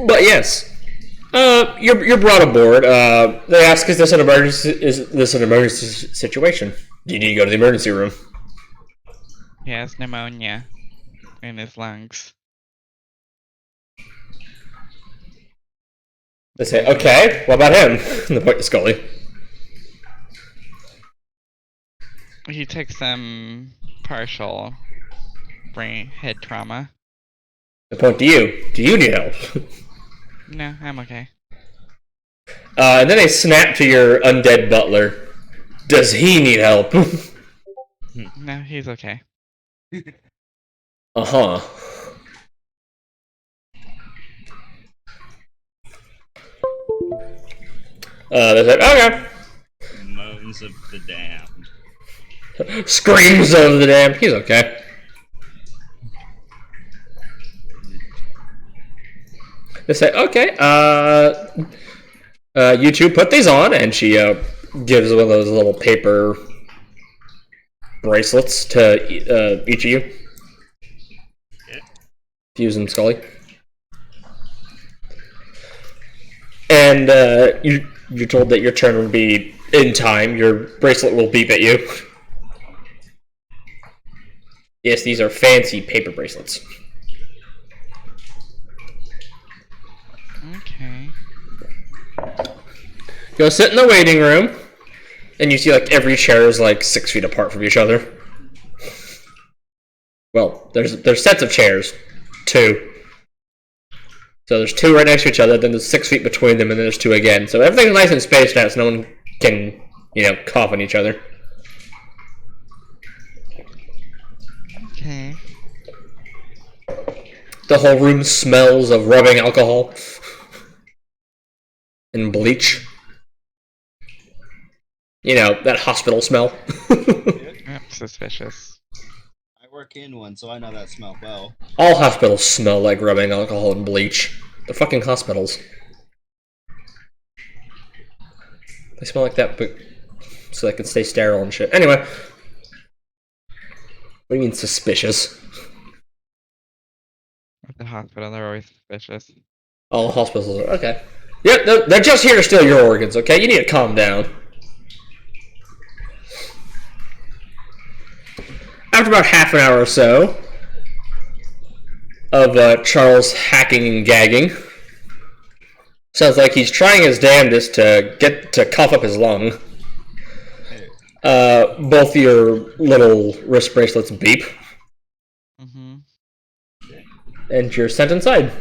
But yes, you're brought aboard. They ask, "Is this an emergency? Is this an emergency situation? Do you need to go to the emergency room?" He has pneumonia in his lungs. They say, "Okay, what about him?" And they point to Scully. He took some partial brain head trauma. They point to you. Do you need help? No, I'm okay. And then they snap to your undead butler. Does he need help? No, he's okay. Uh-huh. They said, okay. Moans of the damned. Screams of the damned. He's okay. They say, okay, you two put these on, and she gives one of those little paper bracelets to each of you. Yeah. Fuse and Scully. And you're told that your turn will be in time. Your bracelet will beep at you. Yes, these are fancy paper bracelets. Okay. Go sit in the waiting room, and you see like every chair is like 6 feet apart from each other. Well, there's sets of chairs, 2. So there's 2 right next to each other, then there's 6 feet between them, and then there's 2 again. So everything's nice and spaced out, so no one can, cough on each other. Okay. The whole room smells of rubbing alcohol and bleach. That hospital smell. Yep, suspicious. I work in one, so I know that smell well. All hospitals smell like rubbing alcohol and bleach. They're fucking hospitals. They smell like that, but so they can stay sterile and shit. Anyway. What do you mean suspicious? At the hospital, they're always suspicious. All hospitals are okay. Yeah, they're just here to steal your organs, okay? You need to calm down. After about half an hour or so of Charles hacking and gagging, sounds like he's trying his damnedest to get to cough up his lung. Both your little wrist bracelets beep, Mm-hmm. and you're sent inside.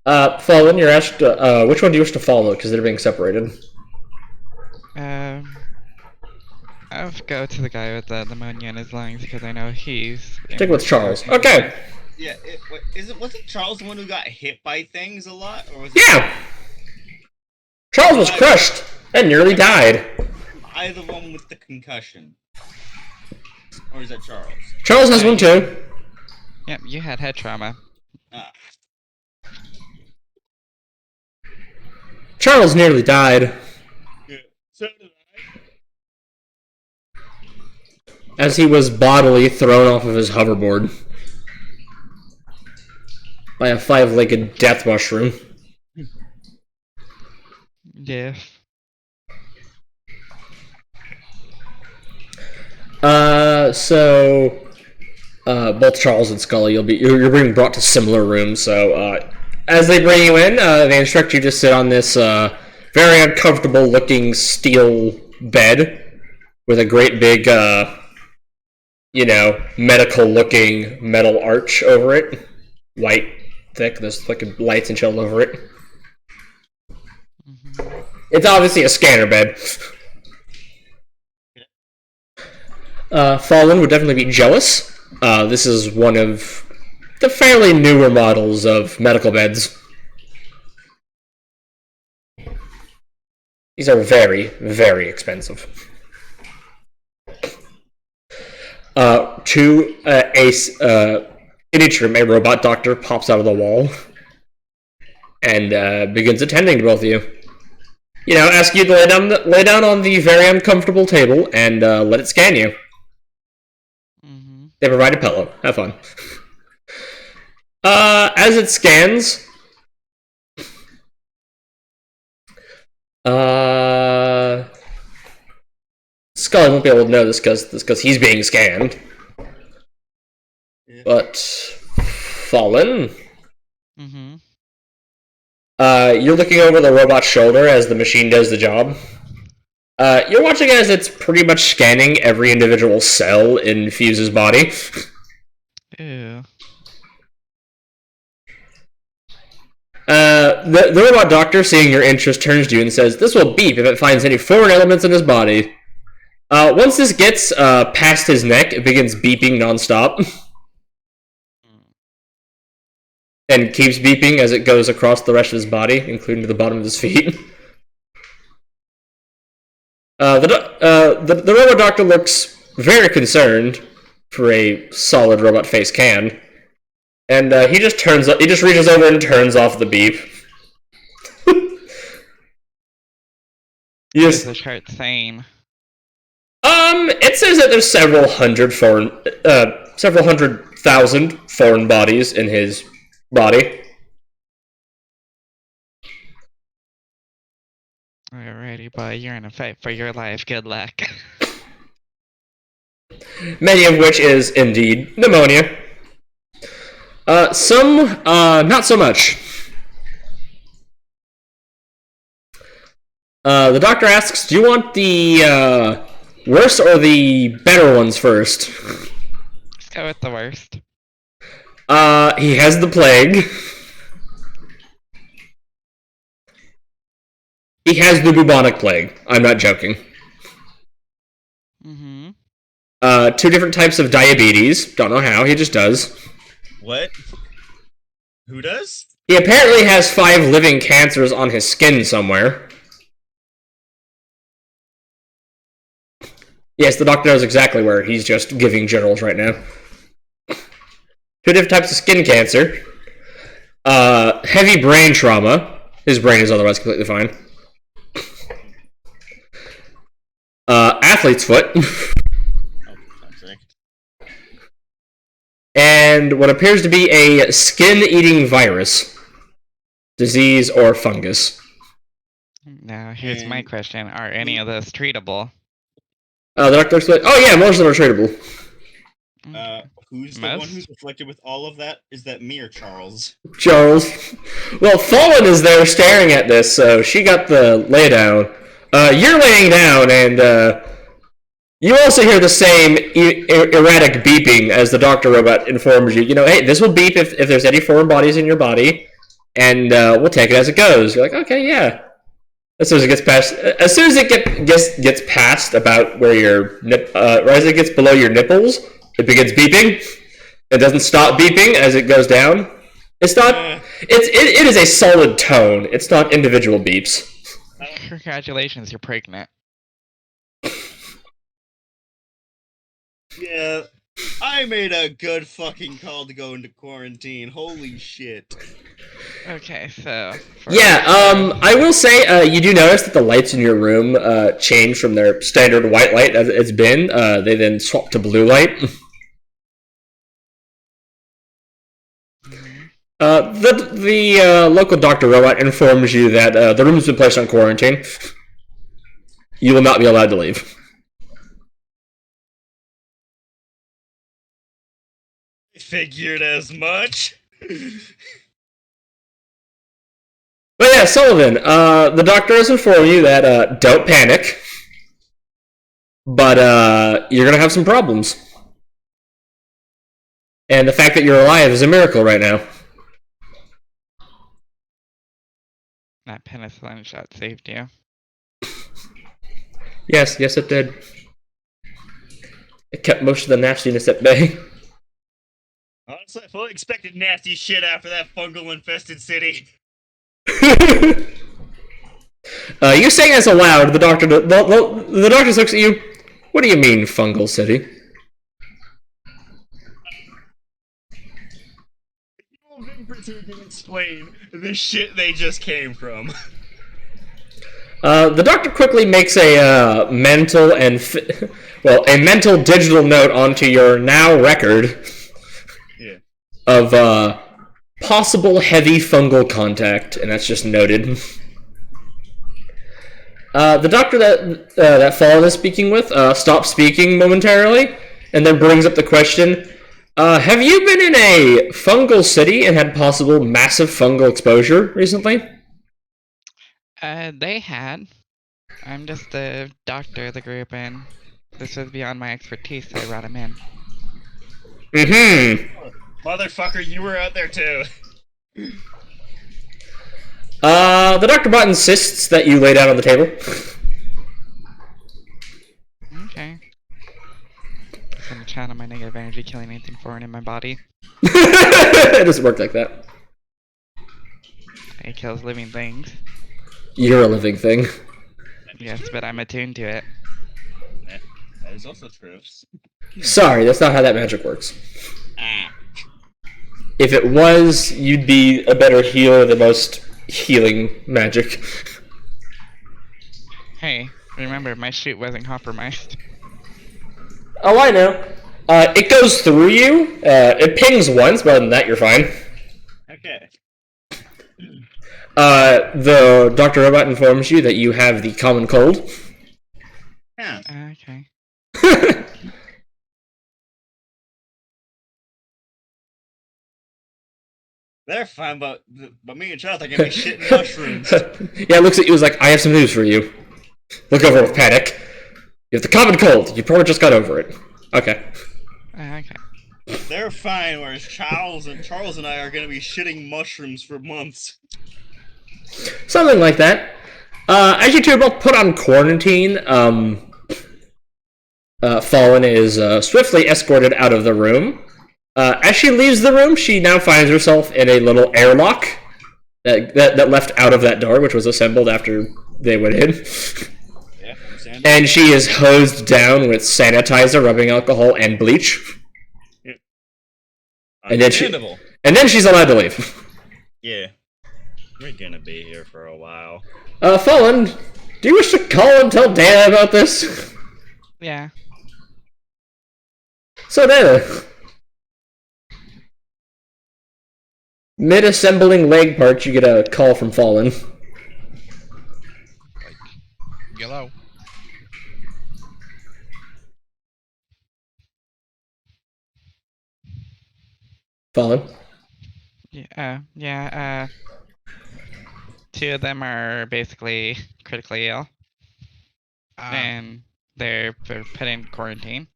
Fallen, you're asked, which one do you wish to follow, because they're being separated. I'll go to the guy with the pneumonia in his lungs because I know he's. Stick with Charles. Okay. Yeah, wasn't Charles the one who got hit by things a lot? Or was Yeah! Charles was crushed and nearly died. I the one with the concussion? Or is that Charles? Charles has one too. Yep, you had head trauma. Ah. Charles nearly died Yeah. So did I. as he was bodily thrown off of his hoverboard by a 5-legged death mushroom. Yes. Both Charles and Scully, you're being brought to similar rooms. So, as they bring you in, they instruct you to sit on this very uncomfortable-looking steel bed with a great big, medical-looking metal arch over it, white, thick. There's like lights and shell over it. Mhm. It's obviously a scanner bed. Fallen would definitely be jealous. This is one of the fairly newer models of medical beds. These are very, very expensive. In each room, a robot doctor pops out of the wall and begins attending to both of you. Ask you to lay down on the very uncomfortable table and let it scan you. Mhm. They provide a pillow. Have fun. As it scans, Scully won't be able to know this because he's being scanned. Yeah. But Fallen, Mhm. you're looking over the robot's shoulder as the machine does the job. You're watching as it's pretty much scanning every individual cell in Fuse's body. Ew. The robot doctor, seeing your interest, turns to you and says, "This will beep if it finds any foreign elements in his body." Once this gets past his neck, it begins beeping nonstop. And keeps beeping as it goes across the rest of his body, including to the bottom of his feet. The robot doctor looks very concerned for a solid robot face can, and he just reaches over and turns off the beep. What is Yes. the chart saying? It says that there's several hundred thousand foreign bodies in his body. Alrighty, boy, you're in a fight for your life. Good luck. Many of which is indeed pneumonia. Some, not so much. The doctor asks, do you want the, worse or the better ones first? Let's go with the worst. He has the plague. He has the bubonic plague. I'm not joking. Mm-hmm. 2 different types of diabetes. Don't know how, he just does. What? Who does? He apparently has 5 living cancers on his skin somewhere. Yes, the doctor knows exactly where. He's just giving generals right now. 2 different types of skin cancer. Heavy brain trauma. His brain is otherwise completely fine. Athlete's foot. Oh, for fuck's sake. And what appears to be a skin-eating virus. Disease or fungus. Now, here's my And- question. Are any of those treatable? The doctor explains, oh yeah, most of them are treatable. Who's the one Most? who's afflicted with all of that? Is that me or Charles? Charles. Well, Fallen is there staring at this, so she got the lay down. You're laying down, and you also hear the same erratic beeping as the doctor robot informs you. Hey, this will beep if there's any foreign bodies in your body, and we'll take it as it goes. You're like, okay, yeah. As soon as it gets past about where your or as it gets below your nipples, it begins beeping. It doesn't stop beeping as it goes down. It's not. It is a solid tone. It's not individual beeps. Congratulations, you're pregnant. Yeah, I made a good fucking call to go into quarantine. Holy shit. Okay, so. Yeah. I will say, you do notice that the lights in your room change from their standard white light as it's been. They then swap to blue light. Mhm. The local Dr. Robot informs you that the room has been placed on quarantine. You will not be allowed to leave. Figured as much. But yeah, Sullivan, the doctor has informed you that don't panic, but you're gonna have some problems. And the fact that you're alive is a miracle right now. That penicillin shot saved you. Yes, it did. It kept most of the nastiness at bay. Honestly, I fully expected nasty shit after that fungal-infested city. You saying this aloud, the doctor looks at you. What do you mean, fungal city? Vimperton can explain the shit they just came from. The doctor quickly makes a mental and a mental digital note onto your now record Yeah. of possible heavy fungal contact, and that's just noted. The doctor that Fallen is speaking with stops speaking momentarily, and then brings up the question: have you been in a fungal city and had possible massive fungal exposure recently? They had. I'm just the doctor of the group, and this was beyond my expertise, so I brought him in. Mm-hmm. Motherfucker, you were out there too. The Dr. Bot insists that you lay down on the table. Okay. I'm gonna channel my negative energy, killing anything foreign in my body. It doesn't work like that. It kills living things. You're a living thing. Yes, but I'm attuned to it. That is also true. Sorry, that's not how that magic works. Ah. If it was, you'd be a better healer than most healing magic. Hey, remember, my shoot wasn't compromised. Oh, I know. It goes through you. It pings once, but other than that, you're fine. Okay. The Dr. Robot informs you that you have the common cold. Yeah. Okay. They're fine, but me and Charles are gonna be shitting mushrooms. Yeah, it looks at you as like, I have some news for you. Look over with panic. You have the common cold. You probably just got over it. Okay. Okay. They're fine, whereas Charles and I are gonna be shitting mushrooms for months. Something like that. As you two are both put on quarantine, Fallen is swiftly escorted out of the room. As she leaves the room, she now finds herself in a little airlock that left out of that door, which was assembled after they went in. Yeah, understand. And she is hosed down with sanitizer, rubbing alcohol, and bleach. And then she's allowed to leave. Yeah. We're gonna be here for a while. Fallen, do you wish to call and tell Dana about this? Yeah. So Dana, mid-assembling leg parts, you get a call from Fallen. Like, hello. Fallen. Yeah, two of them are basically critically ill, and they're put in quarantine.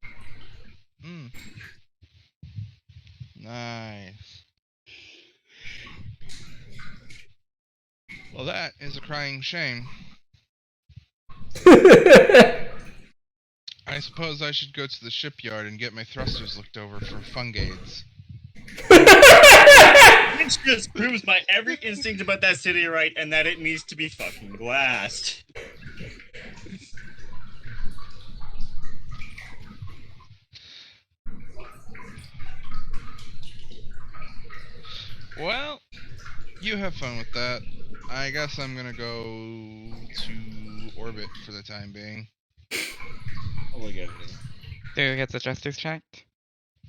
Nice. Well, that is a crying shame. I suppose I should go to the shipyard and get my thrusters looked over for fungades. Which just proves my every instinct about that city right, and that it needs to be fucking glassed. Well, you have fun with that. I guess I'm gonna go to orbit for the time being. Oh my god. Do you get the justice checked?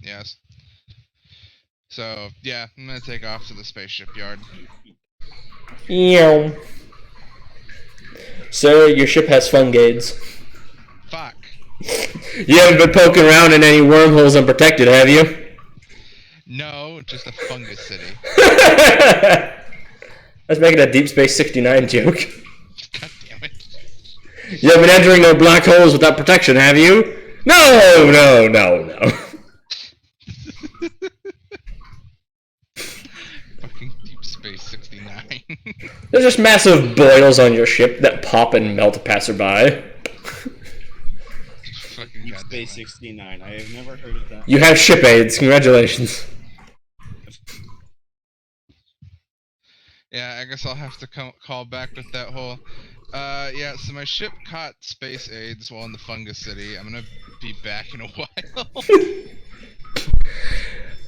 Yes. So yeah, I'm gonna take off to the spaceship yard. Yow. So your ship has fungades. Fuck. You haven't been poking around in any wormholes unprotected, have you? No, just a fungus city. I was making a Deep Space 69 joke. God damn it. You haven't been entering no black holes without protection, have you? No. Fucking Deep Space 69. There's just massive boils on your ship that pop and melt a passerby. Fucking Deep goddamn Space it. 69. I have never heard of that. You have ship aids. Congratulations. Yeah, I guess I'll have to call back with that whole. Yeah, so my ship caught space aids while in the fungus city. I'm gonna be back in a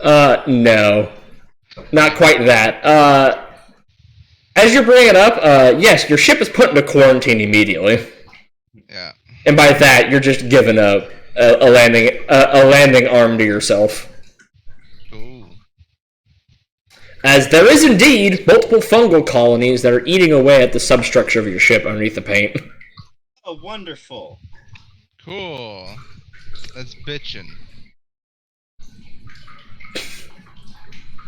while. No. Not quite that. As you're bringing it up, yes, your ship is put into quarantine immediately. Yeah. And by that, you're just given a landing arm to yourself. Ooh. As there is indeed multiple fungal colonies that are eating away at the substructure of your ship underneath the paint. Oh, wonderful. Cool. That's bitchin'.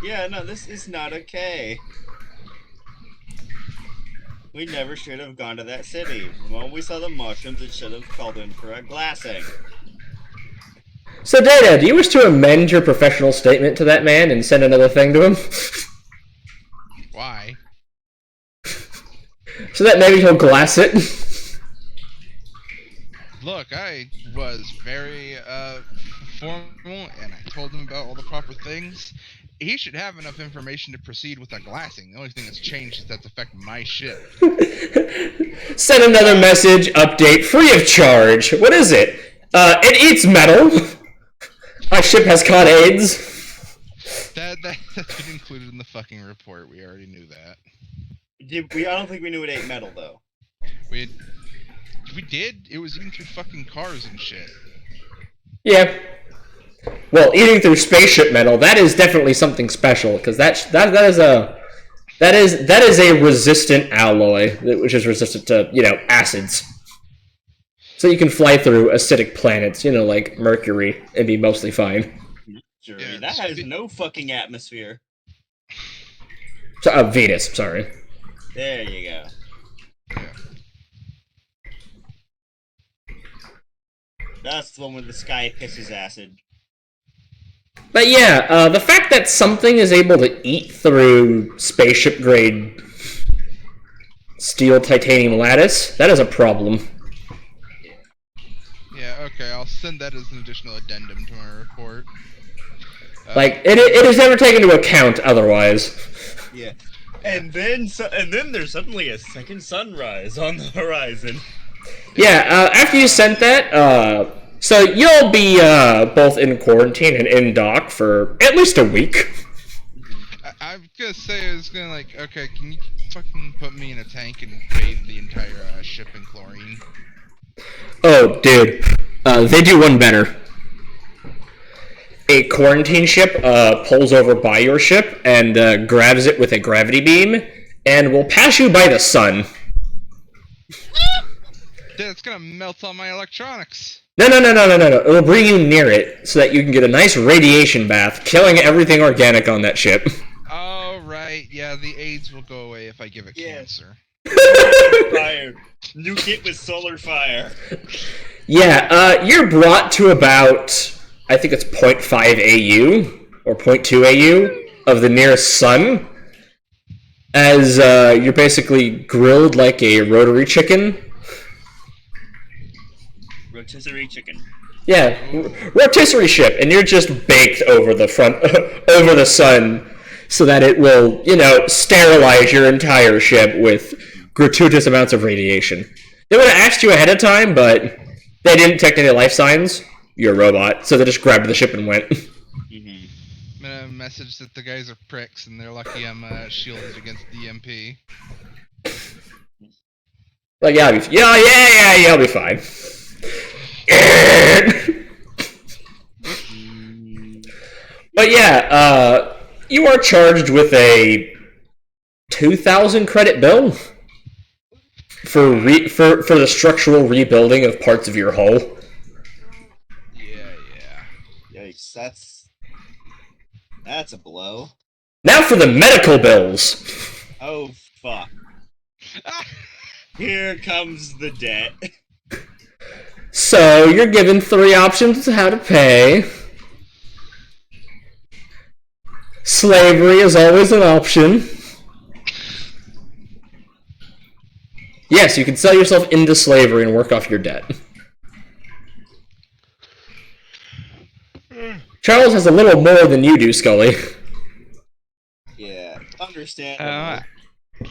Yeah, no, this is not okay. We never should have gone to that city. The moment we saw the mushrooms, it should have called in for a glassing. So, Data, do you wish to amend your professional statement to that man and send another thing to him? Why? So that maybe he'll glass it? Look, I was very formal, and I told him about all the proper things. He should have enough information to proceed with a glassing. The only thing that's changed is that's affected my ship. Send another message, update, free of charge. What is it? It eats metal. My ship has caught AIDS. That's been included in the fucking report. We already knew that. I don't think we knew it ate metal, though. We did? It was eating through fucking cars and shit. Yeah. Well, eating through spaceship metal, that is definitely something special, because that is a resistant alloy, which is resistant to, acids. So you can fly through acidic planets, like Mercury, and be mostly fine. Sure, Yeah, that has no fucking atmosphere. So, Venus, sorry. There you go. Yeah. That's the one where the sky pisses acid. But yeah, the fact that something is able to eat through spaceship-grade steel titanium lattice, that is a problem. Yeah, okay, I'll send that as an additional addendum to my report. It is never taken into account otherwise. Yeah. And then there's suddenly a second sunrise on the horizon. Yeah, after you sent that, so you'll be both in quarantine and in dock for at least a week. I'm gonna say it's gonna okay, can you fucking put me in a tank and bathe the entire ship in chlorine? Oh, dude. They do one better. A quarantine ship pulls over by your ship and grabs it with a gravity beam and will pass you by the sun. Dude, it's gonna melt all my electronics. No. It will bring you near it so that you can get a nice radiation bath, killing everything organic on that ship. Oh, right. Yeah, the AIDS will go away if I give it Yeah. cancer. Fire. Nuke it with solar fire. Yeah, you're brought to about, I think it's 0.5 AU, or 0.2 AU, of the nearest sun, as you're basically grilled like a rotary chicken. Rotisserie chicken. Yeah, rotisserie ship, and you're just baked over the front, over the sun, so that it will, sterilize your entire ship with gratuitous amounts of radiation. They would have asked you ahead of time, but they didn't detect any life signs. You're a robot, so they just grabbed the ship and went. Mm-hmm. I'm gonna message that the guys are pricks and they're lucky I'm shielded against DMP. Like, yeah, you'll be fine. But yeah, you are charged with a 2,000 credit bill for the structural rebuilding of parts of your hull. Yeah. Yikes, that's a blow. Now for the medical bills. Oh fuck. Here comes the debt. So you're given 3 options of how to pay. Slavery is always an option. Yes, you can sell yourself into slavery and work off your debt. Charles has a little more than you do, Scully. Yeah, understand.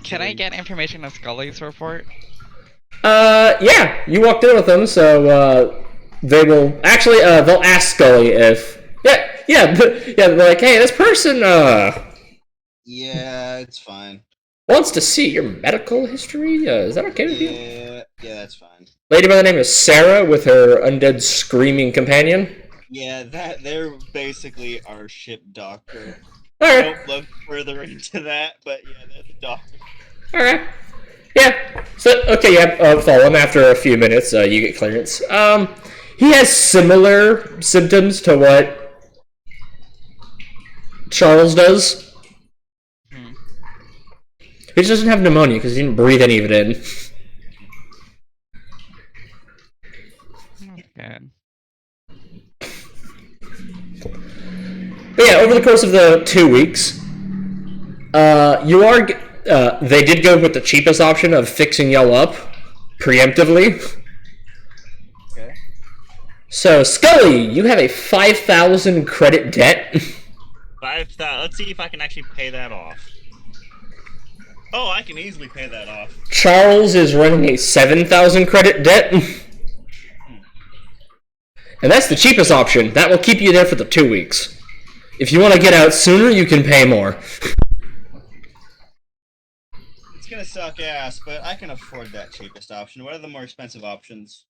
Can I get information on Scully's report? Yeah, you walked in with them, so, they will, actually, they'll ask Scully if, they're like, hey, this person, Yeah, it's fine. wants to see your medical history, is that okay with you? Yeah, that's fine. Lady by the name of Sarah with her undead screaming companion. Yeah, they're basically our ship doctor. Alright, Don't look further into that, but yeah, they're the doctor. alright. Yeah, so, okay, yeah, follow him after a few minutes, you get clearance. He has similar symptoms to what Charles does. He just doesn't have pneumonia because he didn't breathe any of it in. Good. But yeah, over the course of the 2 weeks, they did go with the cheapest option of fixing y'all up preemptively. Okay. So, Scully, you have a 5,000 credit debt. 5,000. Let's see if I can actually pay that off. Oh, I can easily pay that off. Charles is running a 7,000 credit debt. And that's the cheapest option. That will keep you there for the 2 weeks. If you want to get out sooner, you can pay more. It's gonna suck ass, but I can afford that cheapest option. What are the more expensive options?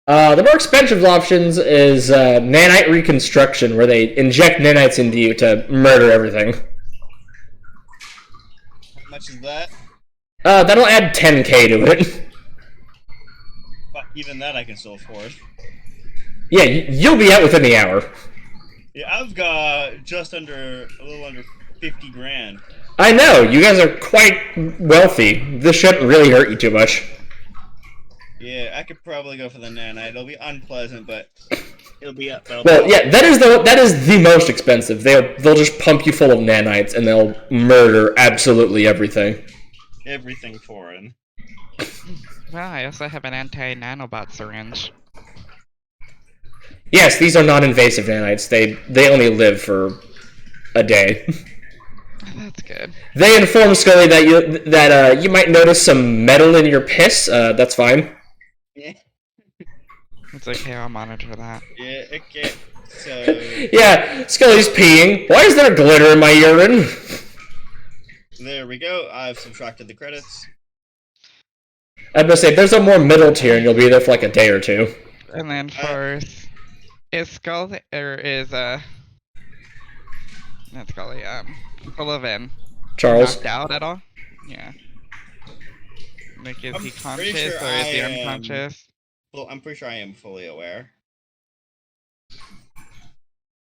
The more expensive options is nanite reconstruction, where they inject nanites into you to murder everything. How much is that? That'll add 10k to it. But even that I can still afford. Yeah, you'll be out within the hour. Yeah, I've got a little under 50 grand. I know, you guys are quite wealthy. This shouldn't really hurt you too much. Yeah, I could probably go for the nanite. It'll be unpleasant, but it'll be up. Well, yeah, that is the most expensive. They'll just pump you full of nanites and they'll murder absolutely everything. Everything foreign. Well, I also have an anti-nanobot syringe. Yes, these are non-invasive nanites. They only live for a day. That's good. They inform Scully that you might notice some metal in your piss. That's fine. Yeah. It's okay, I'll monitor that. Yeah, okay. So... Yeah, Scully's peeing. Why is there glitter in my urine? There we go. I've subtracted the credits. I'm gonna say, there's a more middle tier and you'll be there for like a day or two. And then for... Is Scully, or is, not Scully, Sullivan Charles? knocked out at all? Yeah. Like, is I'm he pretty conscious, sure or is he I am. unconscious? Well, I'm pretty sure I am fully aware.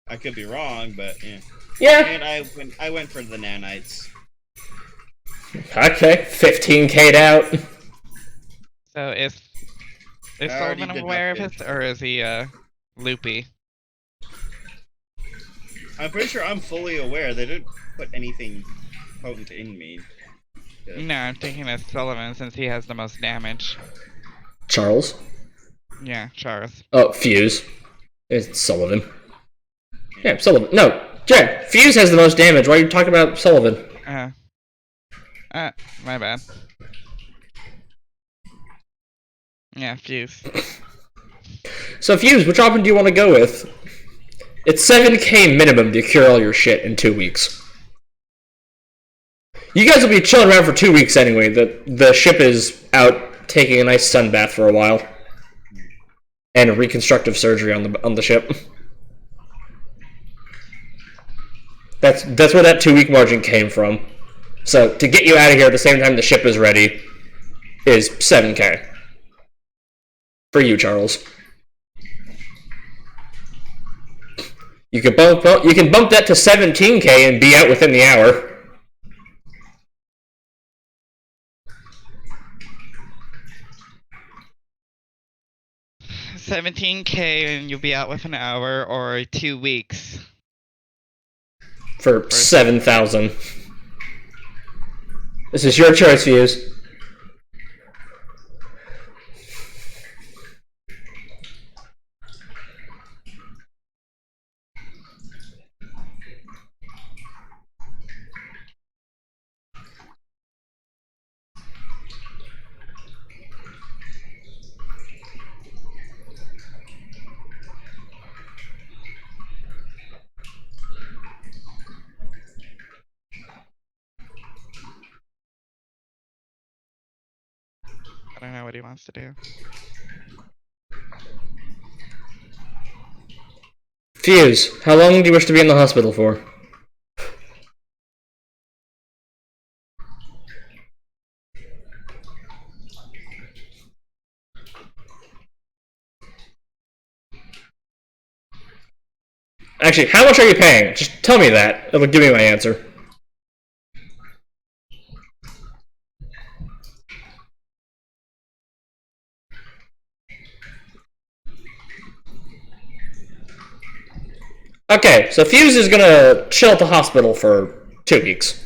I could be wrong, but yeah. Yeah. And I went for the nanites. Okay, 15k'd out. So is I already Sullivan aware of deducted. his, or is he, loopy? I'm pretty sure I'm fully aware. They didn't put anything potent in me. Yeah. No, I'm thinking of Sullivan since he has the most damage. Charles? Yeah, Charles. Oh, Fuse. It's Sullivan. Yeah, Sullivan. No, Jack, Fuse has the most damage. Why are you talking about Sullivan? My bad. Yeah, Fuse. So, Fuse, which option do you want to go with? It's 7k minimum to cure all your shit in 2 weeks. You guys will be chilling around for 2 weeks anyway. The ship is out taking a nice sun bath for a while. And reconstructive surgery on the ship. That's where that 2-week margin came from. So to get you out of here at the same time the ship is ready is 7K. For you, Charles. You can bump that to 17K and be out within the hour. 17K and you'll be out with an hour, or 2 weeks. For 7,000. This is your choice, Fuse. I don't know what he wants to do. Fuse, how long do you wish to be in the hospital for? Actually, how much are you paying? Just tell me that. It'll give me my answer. Okay, so Fuse is gonna chill at the hospital for 2 weeks.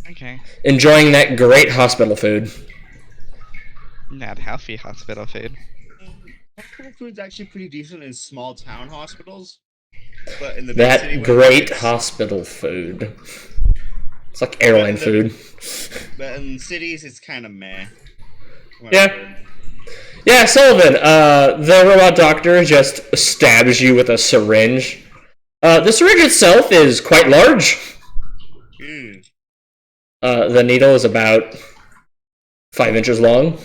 Okay. Enjoying that great hospital food. Not healthy hospital food. Hospital food's actually pretty decent in small town hospitals. But in the big city, That when great it's- hospital food. It's like airline food. But in cities, it's kind of meh. from what Yeah. I've heard. Yeah, Sullivan, the robot doctor just stabs you with a syringe. The syringe itself is quite large. Ew. The needle is about 5 inches long.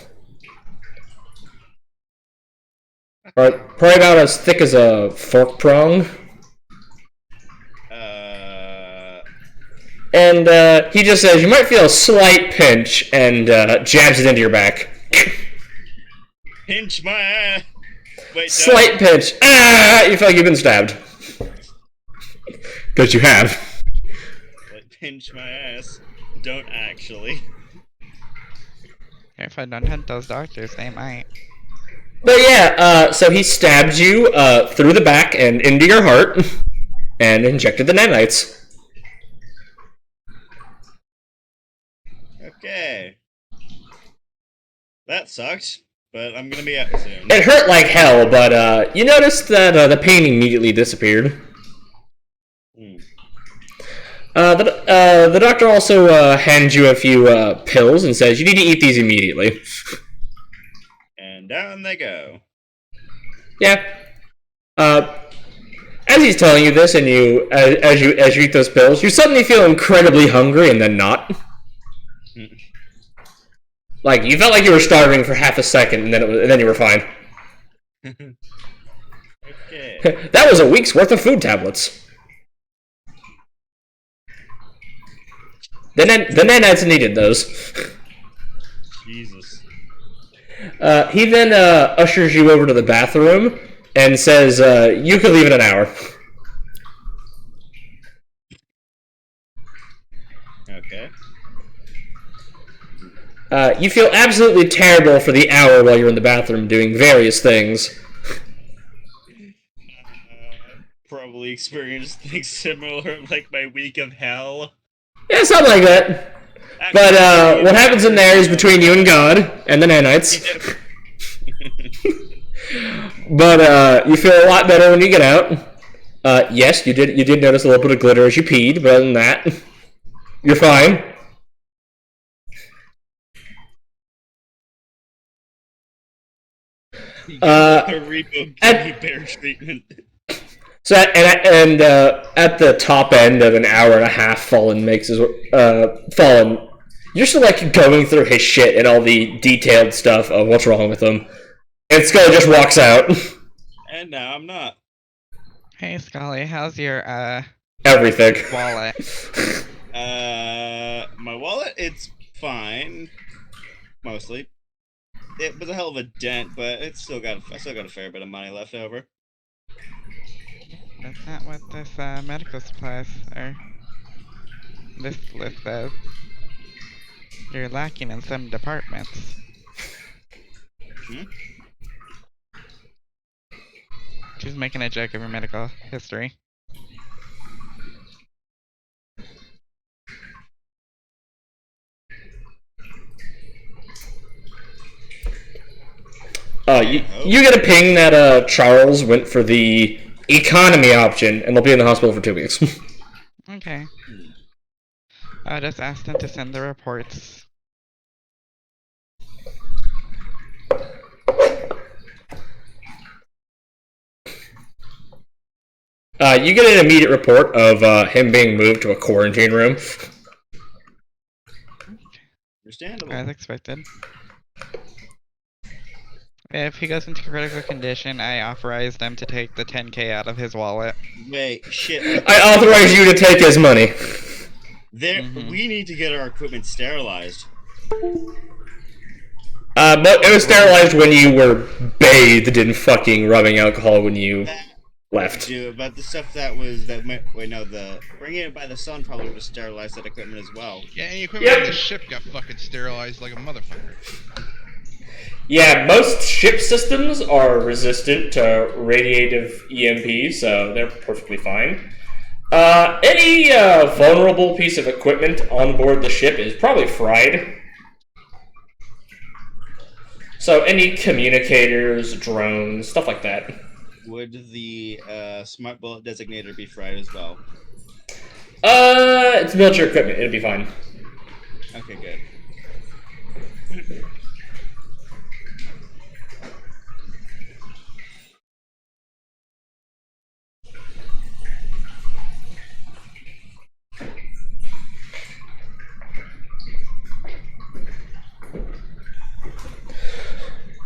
Probably about as thick as a fork prong. And he just says, you might feel a slight pinch, and jabs it into your back. Pinch my ass. Wait, Slight pinch. Ah! You feel like you've been stabbed. Because you have. Like, pinch my ass. Don't actually. If I don't hunt those doctors, they might. But yeah, so he stabbed you through the back and into your heart, and injected the nanites. Okay. That sucked, but I'm gonna be out soon. It hurt like hell, but you noticed that the pain immediately disappeared. Hmm. The doctor also hands you a few pills and says you need to eat these immediately. And down they go. Yeah. As he's telling you this, and as you eat those pills, you suddenly feel incredibly hungry, and then not. Like you felt like you were starving for half a second, and then you were fine. Okay. That was a week's worth of food tablets. The nanites needed those. Jesus. He then ushers you over to the bathroom and says, you could leave in an hour. Okay. You feel absolutely terrible for the hour while you're in the bathroom doing various things. Probably experienced things similar, like my week of hell. Yeah, something like that. But what happens in there is between you and God and the nanites. But you feel a lot better when you get out. Yes, you did notice a little bit of glitter as you peed, but other than that, you're fine. Haribo gummy bear treatment. So at the top end of an hour and a half, Fallen makes his Fallen. You're still like going through his shit and all the detailed stuff of what's wrong with him. And Scully just walks out. And now I'm not. Hey Scully, how's your Everything. wallet. My wallet, it's fine, mostly. It was a hell of a dent, but I still got a fair bit of money left over. That's not what this medical supplies or this list says. You're lacking in some departments. She's making a joke of your medical history. You get a ping that Charles went for the economy option, and they'll be in the hospital for 2 weeks. Okay. I just asked them to send the reports. You get an immediate report of him being moved to a quarantine room. Understandable. As expected. If he goes into critical condition, I authorize them to take the 10K out of his wallet. Wait, shit. I authorize you to take his money. We need to get our equipment sterilized. But it was sterilized when you were bathed in fucking rubbing alcohol when you left. But the stuff the bringing it by the sun probably would have sterilized that equipment as well. Yeah, and the equipment on the ship got fucking sterilized like a motherfucker. Yeah, most ship systems are resistant to radiative EMP, so they're perfectly fine. Any vulnerable piece of equipment on board the ship is probably fried. So any communicators, drones, stuff like that. Would the smart bullet designator be fried as well? It's military equipment, it'll be fine. Okay, good.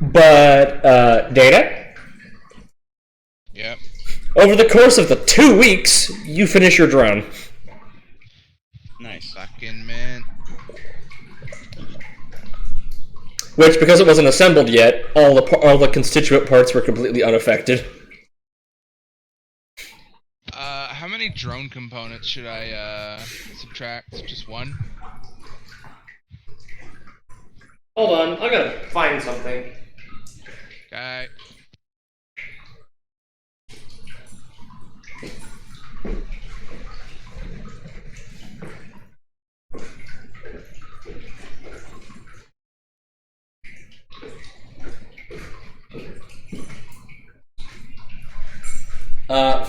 But, Data? Yep. Over the course of the 2 weeks, you finish your drone. Nice. Fucking man. Which, because it wasn't assembled yet, all the constituent parts were completely unaffected. How many drone components should I, subtract? Just one? Hold on, I gotta find something. Okay.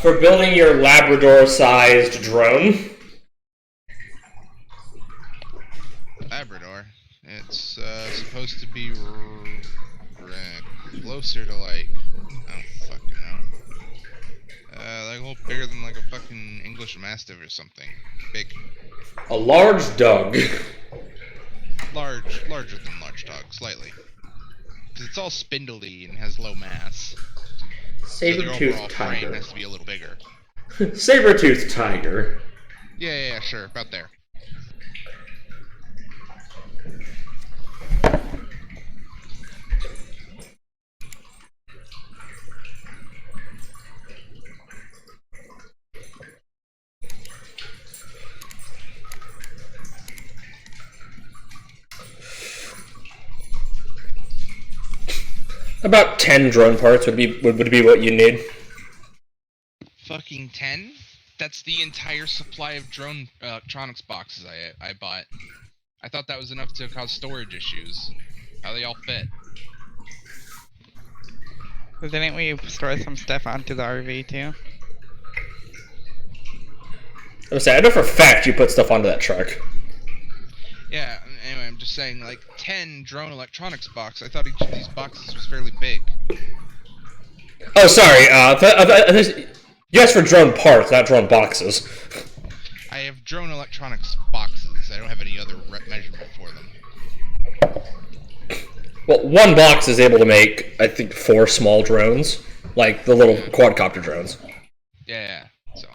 For building your Labrador-sized drone. Labrador. It's, supposed to be closer to, like, I don't fucking know. Like a little bigger than, like, a fucking English Mastiff or something. Big. A large dog. Larger than large dog, slightly. Because it's all spindly and has low mass. So your overall Saber-toothed frame tiger. has to be a little bigger. Saber-toothed tiger. Yeah, sure, about there. About 10 drone parts would be what you need. Fucking 10? That's the entire supply of drone electronics boxes I bought. I thought that was enough to cause storage issues. How they all fit. Didn't we store some stuff onto the RV too? I know for a fact you put stuff onto that truck. Yeah, anyway, I'm just saying, like, 10 drone electronics box. I thought each of these boxes was fairly big. Oh, sorry. You asked for drone parts, not drone boxes. I have drone electronics boxes. I don't have any other measurement for them. Well, one box is able to make, I think, 4 small drones. Like the little quadcopter drones. Yeah, so.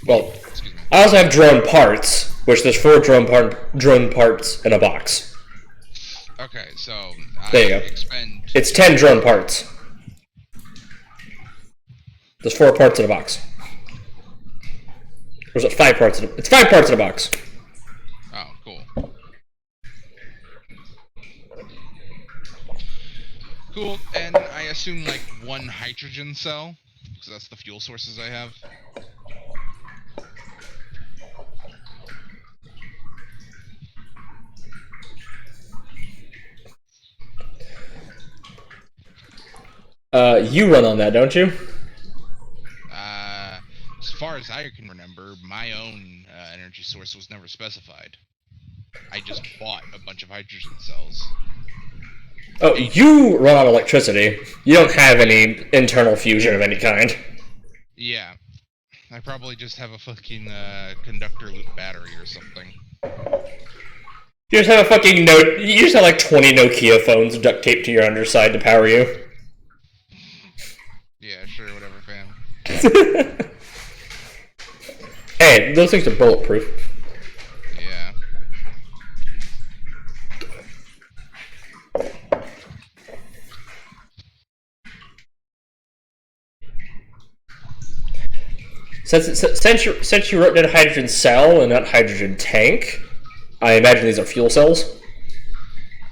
Well, Excuse me. I also have drone parts, which there's 4 drone parts in a box. Okay, so There you I go. expend. It's 10 drone parts. There's 4 parts in a box. Or is it 5 parts? It's 5 parts in a box. Oh, cool. Cool, and I assume like 1 hydrogen cell, because that's the fuel sources I have. You run on that, don't you? As far as I can remember, my own energy source was never specified. I just bought a bunch of hydrogen cells. Oh, you run on electricity. You don't have any internal fusion of any kind. Yeah, I probably just have a fucking conductor loop battery or something. You just have a fucking You just have like 20 Nokia phones duct taped to your underside to power you. Yeah, sure, whatever, fam. Hey, those things are bulletproof. Yeah. Since you wrote down hydrogen cell and not hydrogen tank, I imagine these are fuel cells.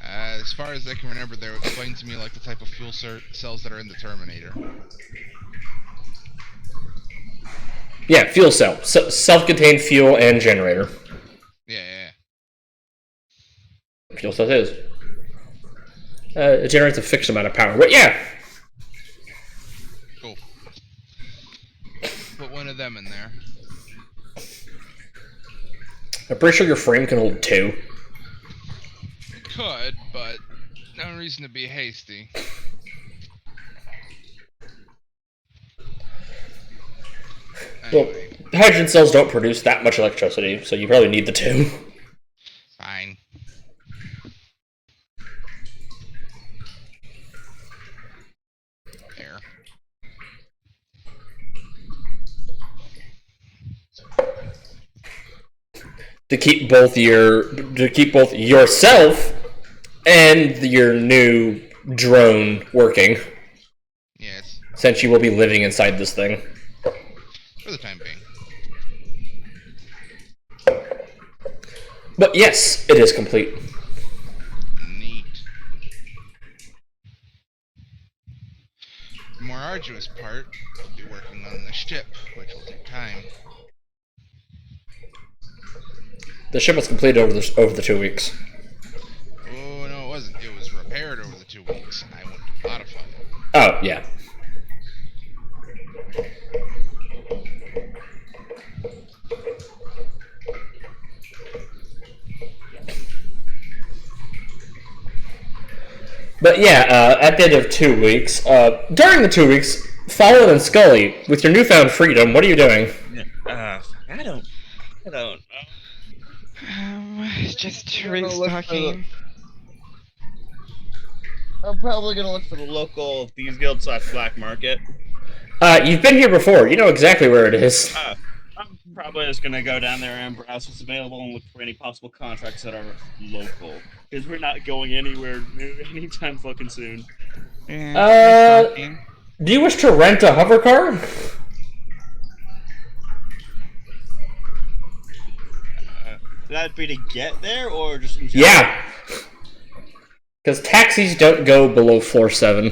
As far as I can remember, they were explained to me like the type of fuel cells that are in the Terminator. Yeah, fuel cell. Self-contained fuel and generator. Yeah. Fuel cell is. It generates a fixed amount of power. But yeah, Cool. Put 1 of them in there. I'm pretty sure your frame can hold 2. It could, but no reason to be hasty. Well, Anyway, hydrogen cells don't produce that much electricity, so you probably need the 2. fine. There. To keep both yourself and your new drone working, Yes, since you will be living inside this thing. for the time being. But yes, it is complete. Neat. The more arduous part will be working on the ship, which will take time. The ship was completed over the 2 weeks. Oh, no, it wasn't. It was repaired over the 2 weeks. I went to modify it. Oh yeah. But yeah, at the end of 2 weeks, during the 2 weeks, Fallen and Scully, with your newfound freedom, what are you doing? I don't know. Just gonna look for restocking. I'm probably gonna look for the Local Thieves Guild / Black Market. You've been here before. You know exactly where it is. I'm probably just gonna go down there and browse what's available and look for any possible contracts that are local. Because we're not going anywhere new anytime fucking soon. Yeah, restocking. Do you wish to rent a hover car? That'd be to get there or just in general? Yeah. Because taxis don't go below floor 7.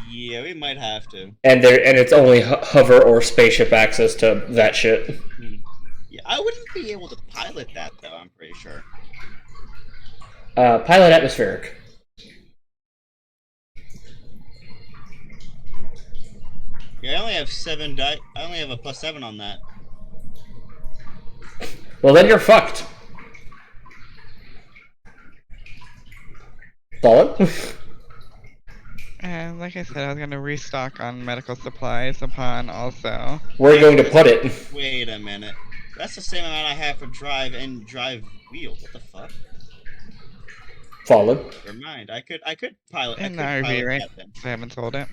Yeah, we might have to. And it's only hover or spaceship access to that shit. Yeah, I wouldn't be able to pilot that though, I'm pretty sure. Pilot atmospheric. Yeah, I only have 7 I only have a +7 on that. Well, then you're fucked. Fallen? And like I said, I was gonna restock on medical supplies upon also. Where are you going to put it? Wait a minute. That's the same amount I have for drive and drive wheel. What the fuck? Fallen. Never mind. I could pilot. In the I could RV, pilot right? that then. I haven't sold it.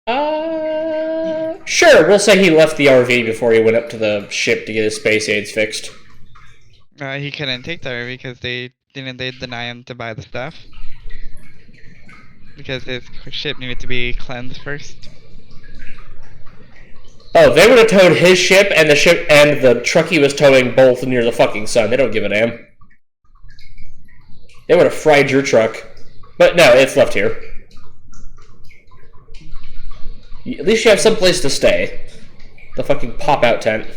Sure, we'll say he left the RV before he went up to the ship to get his space aids fixed. He couldn't take the RV because they deny him to buy the stuff. Because his ship needed to be cleansed first. Oh, they would have towed his ship and the truck he was towing both near the fucking sun. They don't give a damn. They would have fried your truck. But no, it's left here. At least you have some place to stay. The fucking pop-out tent.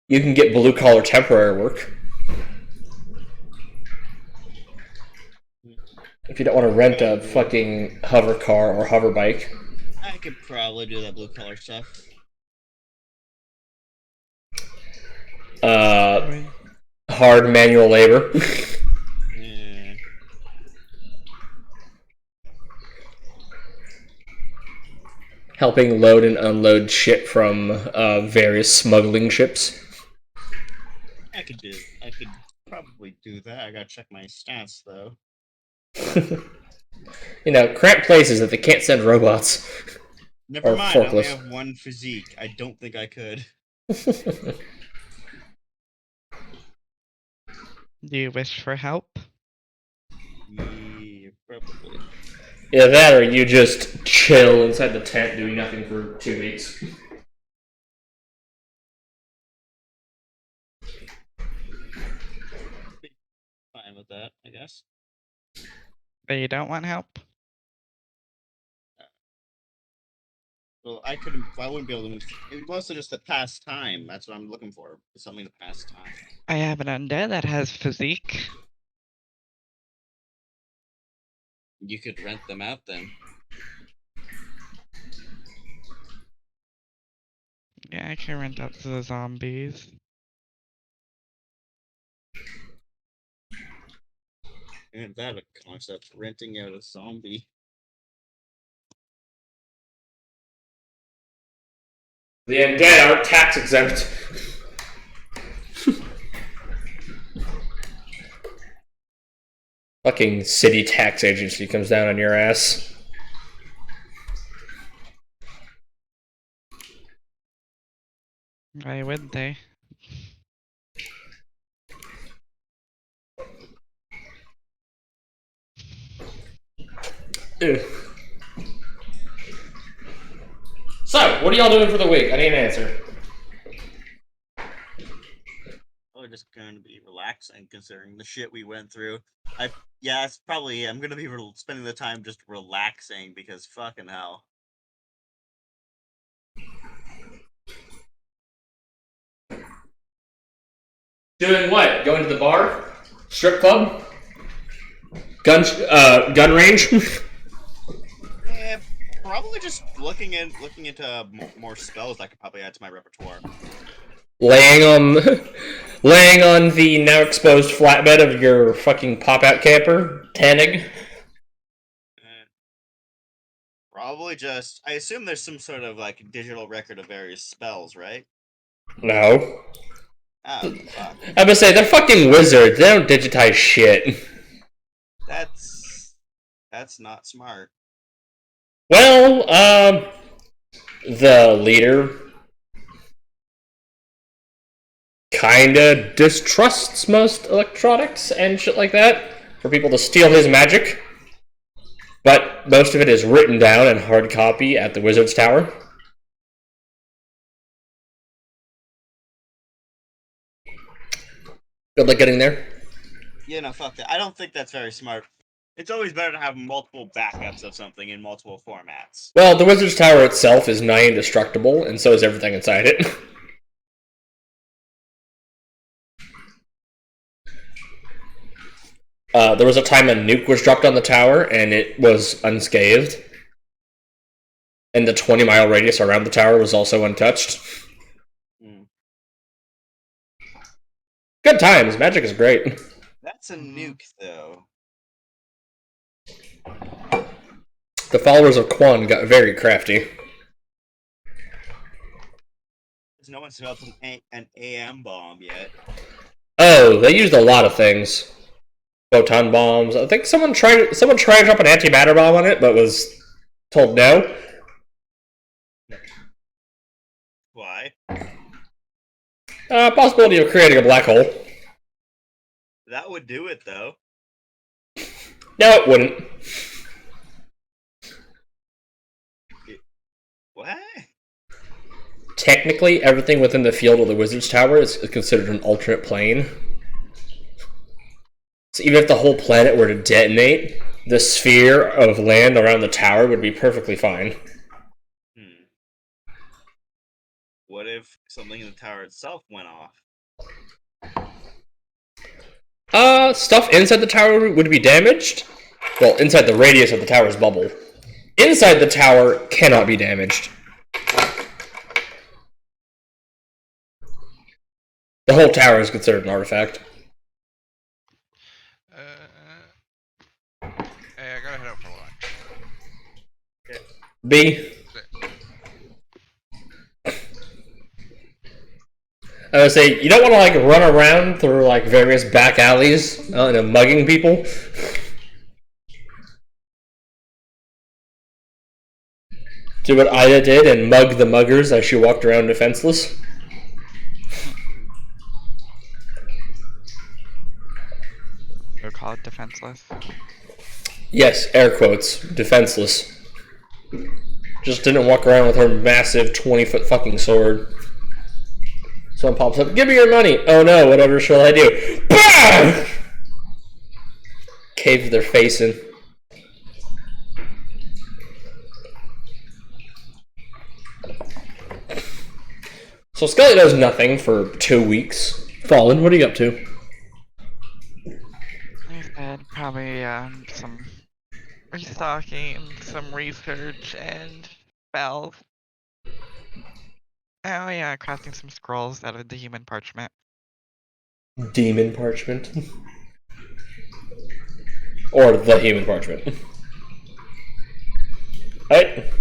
You can get blue-collar temporary work. If you don't want to rent a fucking hover car or hover bike. I could probably do that blue collar stuff. Hard manual labor. Yeah. Helping load and unload shit from various smuggling ships. I could probably do that. I gotta check my stats though. You know, cramped places that they can't send robots. Never Or mind, I only forklift. have one physique. I don't think I could. Do you wish for help? Yeah, probably. Yeah, that or you just chill inside the tent doing nothing for 2 weeks. Fine with that, I guess. But you don't want help? Well, I wouldn't be able to move. It was mostly just to pass time. That's what I'm looking for. Something to pass time. I have an undead that has physique. You could rent them out then. Yeah, I can rent out to the zombies. Isn't that a concept? Renting out a zombie. The undead aren't tax exempt. Fucking city tax agency comes down on your ass. Why would they? Ew. So, what are y'all doing for the week? I need an answer. Probably just going to be relaxing considering the shit we went through. It's probably. I'm gonna be spending the time just relaxing because fucking hell. Doing what? Going to the bar? Strip club? Gun range? Yeah, probably just looking into more spells I could probably add to my repertoire. laying on the now exposed flatbed of your fucking pop-out camper, tanning. Probably just. I assume there's some sort of like digital record of various spells, right? No. Oh, fuck. I'm gonna say, they're fucking wizards. They don't digitize shit. That's not smart. Well, the leader kinda distrusts most electronics and shit like that for people to steal his magic. But most of it is written down in hard copy at the Wizard's Tower. Good luck getting there. Yeah, no, fuck that. I don't think that's very smart. It's always better to have multiple backups of something in multiple formats. Well, the Wizard's Tower itself is nigh indestructible, and so is everything inside it. There was a time a nuke was dropped on the tower, and it was unscathed. And the 20-mile radius around the tower was also untouched. Hmm. Good times. Magic is great. That's a nuke, though. The followers of Quan got very crafty. It's no one's developed an AM bomb yet. Oh, they used a lot of things. Photon bombs. I think someone tried to drop an antimatter bomb on it, but was told no. Why? Possibility of creating a black hole. That would do it, though. No, it wouldn't. What? Technically, everything within the field of the Wizard's Tower is considered an alternate plane. So even if the whole planet were to detonate, the sphere of land around the tower would be perfectly fine. What if something in the tower itself went off? Stuff inside the tower would be damaged. Well, inside the radius of the tower's bubble. Inside the tower cannot be damaged. The whole tower is considered an artifact. Hey, I gotta head out for lunch. B. I would say, you don't want to, like, run around through, like, various back alleys, mugging people. Do what Ida did and mug the muggers as she walked around defenseless. We'll call it defenseless. Yes, air quotes, defenseless. Just didn't walk around with her massive 20-foot fucking sword. Someone pops up, give me your money! Oh no, whatever shall I do? BAM! Cave their face in. So Scully does nothing for 2 weeks. Fallen, what are you up to? I said probably some restocking, some research, and spells. Oh yeah, crafting some scrolls out of the human parchment. Demon parchment. Or the human parchment. Right?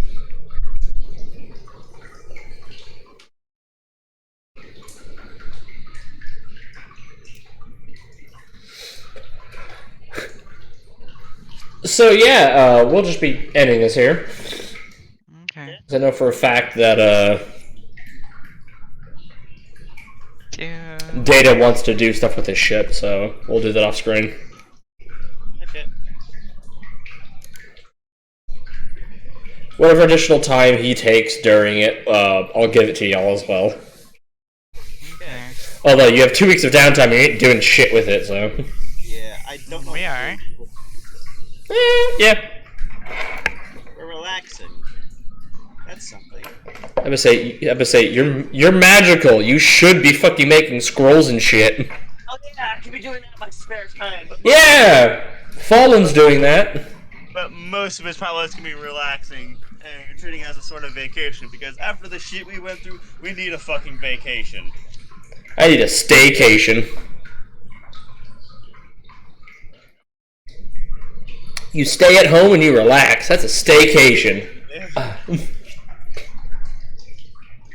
So yeah, we'll just be ending this here. Okay. 'Cause I know for a fact that Yeah. Data wants to do stuff with his ship, so we'll do that off screen. Okay. Whatever additional time he takes during it, I'll give it to y'all as well. Okay. Although you have 2 weeks of downtime, you ain't doing shit with it, so. Yeah, I don't know. We are. Yeah. We're relaxing. That's something. I would say, you're magical. You should be fucking making scrolls and shit. Oh yeah, I could be doing that in my spare time. Yeah! Fallen's doing that. But most of it's probably just gonna be relaxing and treating it as a sort of vacation because after the shit we went through, we need a fucking vacation. I need a staycation. You stay at home and you relax. That's a staycation.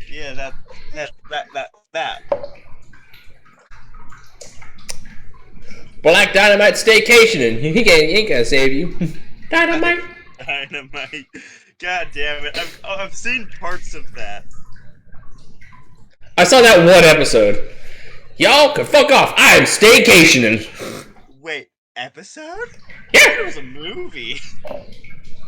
Yeah, that. Black Dynamite staycationing. He ain't gonna save you. Dynamite. Dynamite. God damn it. I've seen parts of that. I saw that one episode. Y'all can fuck off. I'm staycationing. Wait, episode? Yeah, It was a movie.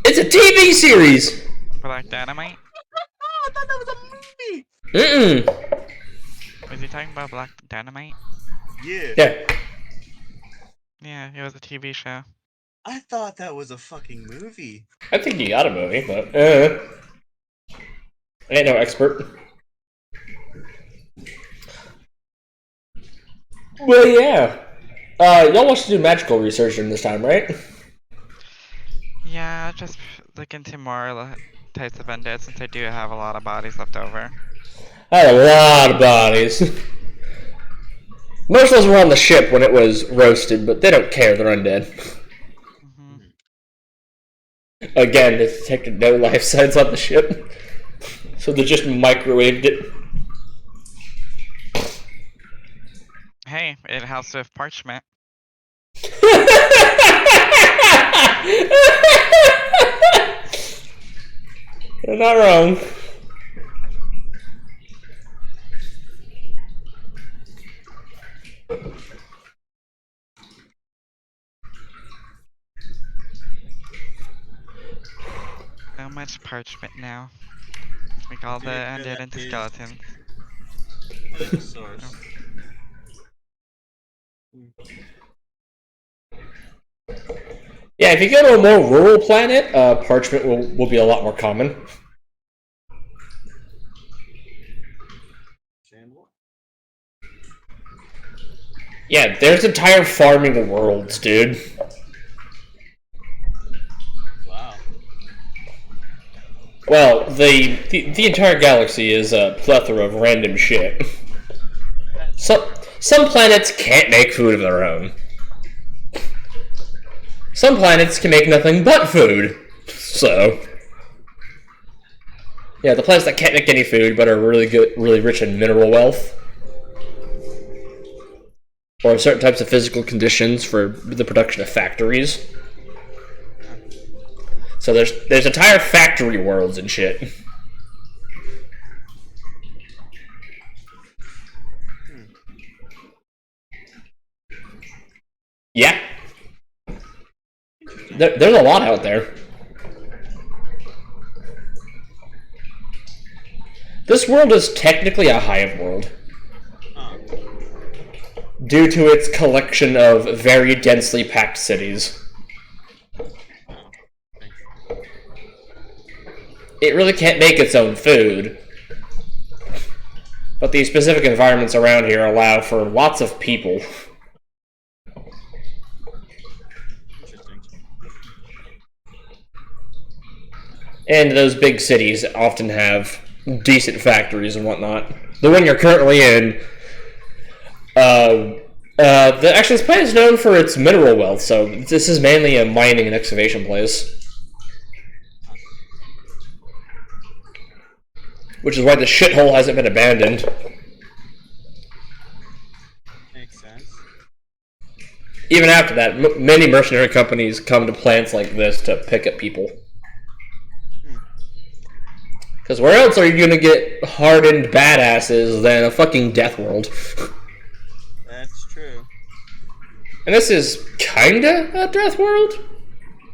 it's a TV series. Black Dynamite? I thought that was a movie. Mm-mm. Was he talking about Black Dynamite? Yeah. Yeah. Yeah, it was a TV show. I thought that was a fucking movie. I think you got a movie, but I ain't no expert. Well, yeah. Y'all want to do magical research during this time, right? Yeah, just look into more types of undead since I do have a lot of bodies left over. I had a lot of bodies. Most of those were on the ship when it was roasted, but they don't care, they're undead. Hmm. Again, they detected no life signs on the ship. So they just microwaved it. It helps with parchment. You're not wrong. So much parchment now. Make all the Dude, yeah, undead that into is- skeletons. There's a source. Yeah, if you go to a more rural planet, parchment will be a lot more common. Sandwall? Yeah, there's entire farming worlds, dude. Wow. Well, the entire galaxy is a plethora of random shit. Some planets can't make food of their own. Some planets can make nothing but food. So, yeah, the planets that can't make any food but are really rich in mineral wealth, or certain types of physical conditions for the production of factories. So there's entire factory worlds and shit. Yeah. There's a lot out there. This world is technically a hive world, due to its collection of very densely packed cities. It really can't make its own food, but the specific environments around here allow for lots of people. Interesting. And those big cities often have decent factories and whatnot. The one you're currently in, actually this planet is known for its mineral wealth, so this is mainly a mining and excavation place. Which is why the shithole hasn't been abandoned. Makes sense. Even after that, many mercenary companies come to planets like this to pick up people. Because where else are you going to get hardened badasses than a fucking death world? That's true. And this is kinda a death world?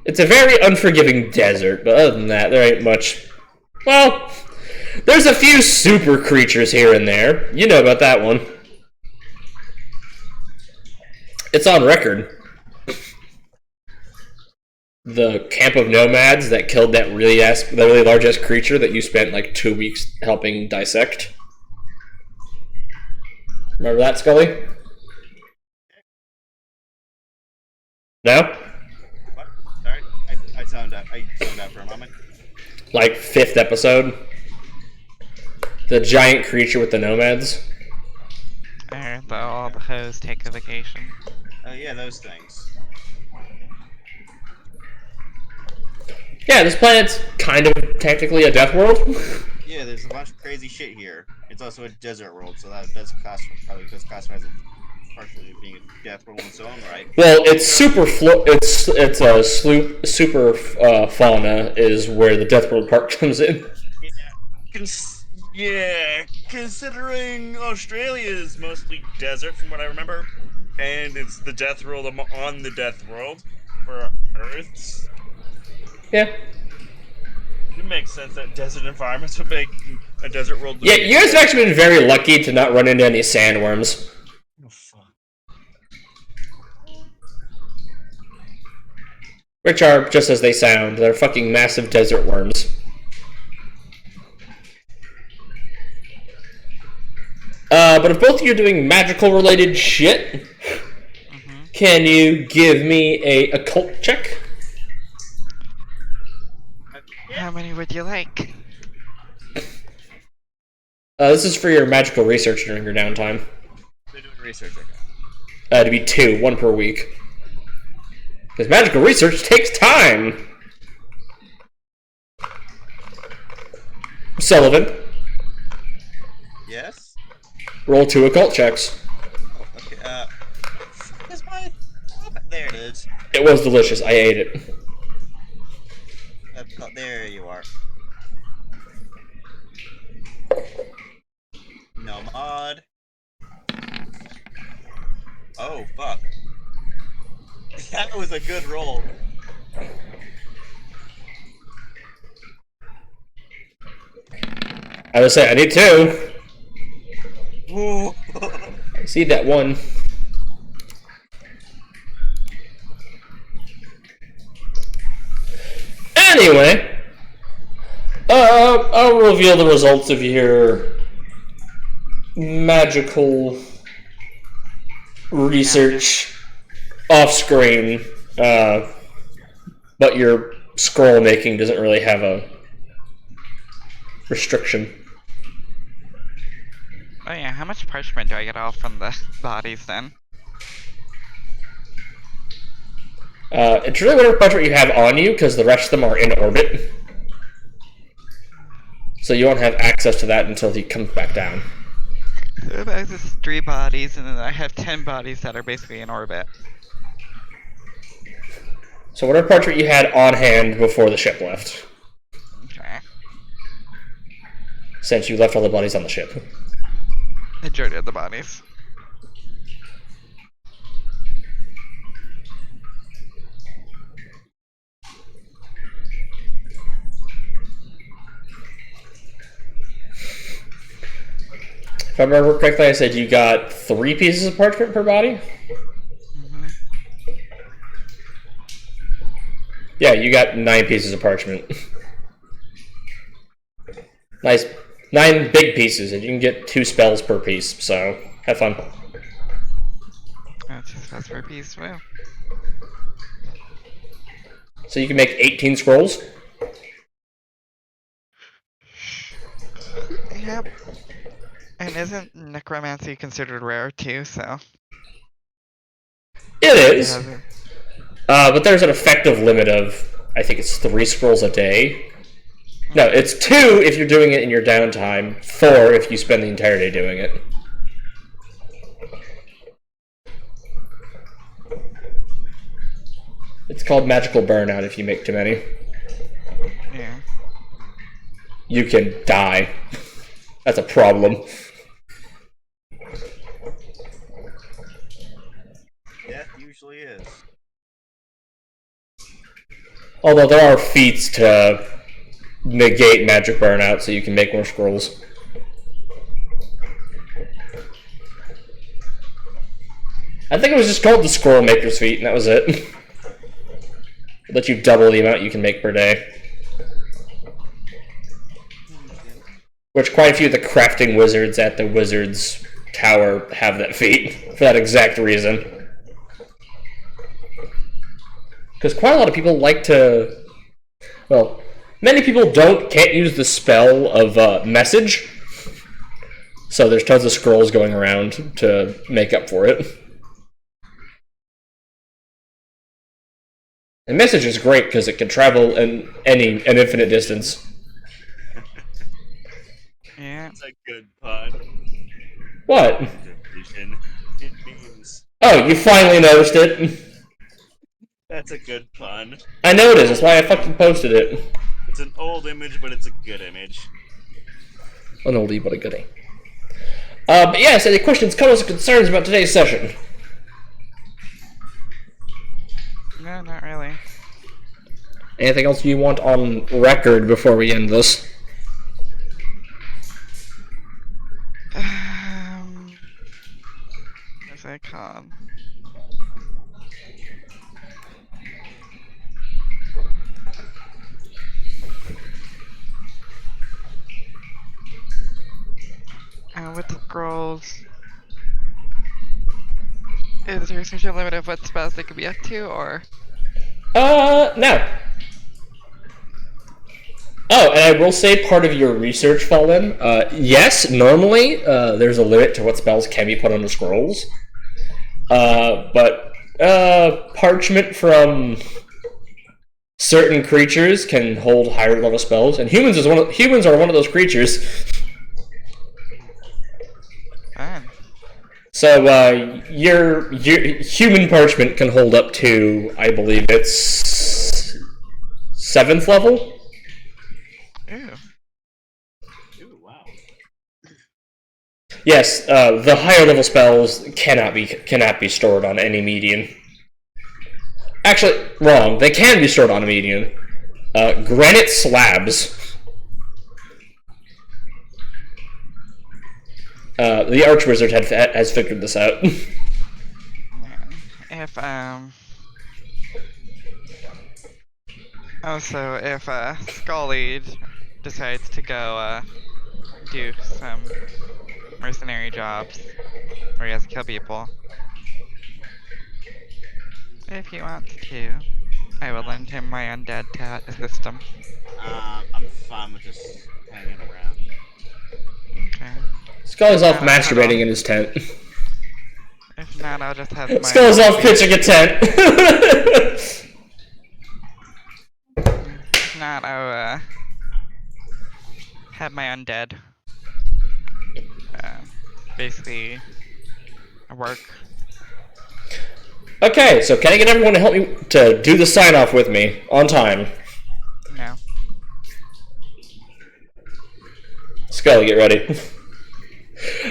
It's a very unforgiving desert, but other than that, there ain't much. Well, there's a few super creatures here and there. You know about that one. It's on record. The camp of nomads that killed that really large ass creature that you spent like 2 weeks helping dissect. Remember that, Scully? No? What? Sorry, I zoned out. I zoned out for a moment. Like 5th episode. The giant creature with the nomads. Or all the hoes take a vacation. Oh yeah, those things. Yeah, this planet's kind of technically a death world. Yeah, there's a bunch of crazy shit here. It's also a desert world, so that does probably does classify as partially being a death world in its own right. Well, it's super super fauna is where the death world part comes in. Yeah, considering Australia is mostly desert from what I remember, and it's the death world on the death world for Earths. Yeah. It makes sense that desert environments would make a desert world. Yeah, you guys have actually been very lucky to not run into any sandworms. Oh, fuck. Which are, just as they sound, they're fucking massive desert worms. But if both of you are doing magical related shit, can you give me a occult check? How many would you like? This is for your magical research during your downtime. They're doing research, okay. To be 2, 1 per week. Because magical research takes time! Sullivan, Yes? roll 2 occult checks. Oh, okay, there it is. It was delicious. I ate it. Oh, there you are. No mod. Oh, fuck. That was a good roll. I would say I need 2. Ooh. See that one. Anyway, I'll reveal the results of your magical research off screen, but your scroll making doesn't really have a restriction. Oh yeah, how much parchment do I get off from the bodies then? It's really whatever parchment you have on you, because the rest of them are in orbit. So you won't have access to that until he comes back down. So there's just 3 bodies, and then I have 10 bodies that are basically in orbit. So whatever parchment you had on hand before the ship left, Okay. since you left all the bodies on the ship. Majority of the bodies. If I remember correctly, I said you got 3 pieces of parchment per body? Mm-hmm. Yeah, you got 9 pieces of parchment. Nice. 9 big pieces, and you can get 2 spells per piece, so have fun. That's just fast for a piece, wow. So you can make 18 scrolls? Yep. And isn't necromancy considered rare too, so... It is. has it. But there's an effective limit of, I think it's 3 scrolls a day. No, it's 2 if you're doing it in your downtime, 4 if you spend the entire day doing it. It's called magical burnout if you make too many. Yeah. You can die. That's a problem. Death usually is. Although there are feats to negate magic burnout so you can make more scrolls. I think it was just called the Scroll Maker's Feat, and that was it. Let you double the amount you can make per day. Which quite a few of the crafting wizards at the Wizards Tower have that feat, for that exact reason. Because quite a lot of people like to... Well, many people can't use the spell of message. So there's tons of scrolls going around to make up for it. And message is great because it can travel an infinite distance. Yeah. That's a good pun. What? Division. It means Oh, you finally noticed it. that's a good pun. I know it is. That's why I fucking posted it. It's an old image, but it's a good image. An oldie, but a goodie. But yes, any questions, comments, or concerns about today's session? No, not really. Anything else you want on record before we end this? As I can. And with the scrolls, is there such a limit of what spells they could be up to, or? No. Oh, and I will say part of your research, Fallen, yes, normally, there's a limit to what spells can be put on the scrolls. But parchment from certain creatures can hold higher level spells, and humans are one of those creatures. Fine. So, your human parchment can hold up to, I believe it's 7th level? Ooh. Ooh, wow. Yes, the higher level spells cannot be stored on any median. Actually, wrong. They can be stored on a median. Granite slabs. The Archwizard has figured this out. If also if Scully decides to go do some mercenary jobs where he has to kill people, if he wants to, I will lend him my undead to assist him. I'm fine with just hanging around. Okay. Skull's off Hold masturbating on. in his tent. If not, I'll just have my. Skull's off pitching a tent. If not, I'll have my undead. Basically, work. Okay, so can I get everyone to help me to do the sign off with me on time? No. Skull, get ready.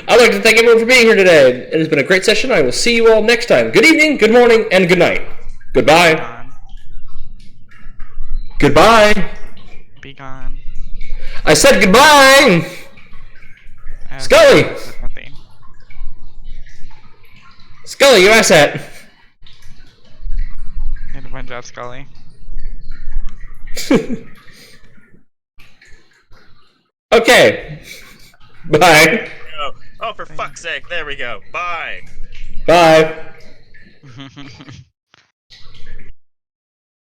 I'd like to thank everyone for being here today. It has been a great session. I will see you all next time. Good evening, good morning, and good night. Goodbye. Gone. Goodbye. Be gone. I said goodbye. Scully! Nothing. Scully, you asset. Good one job, Scully. Okay. Bye. Oh, for fuck's sake! There we go. Bye. Bye.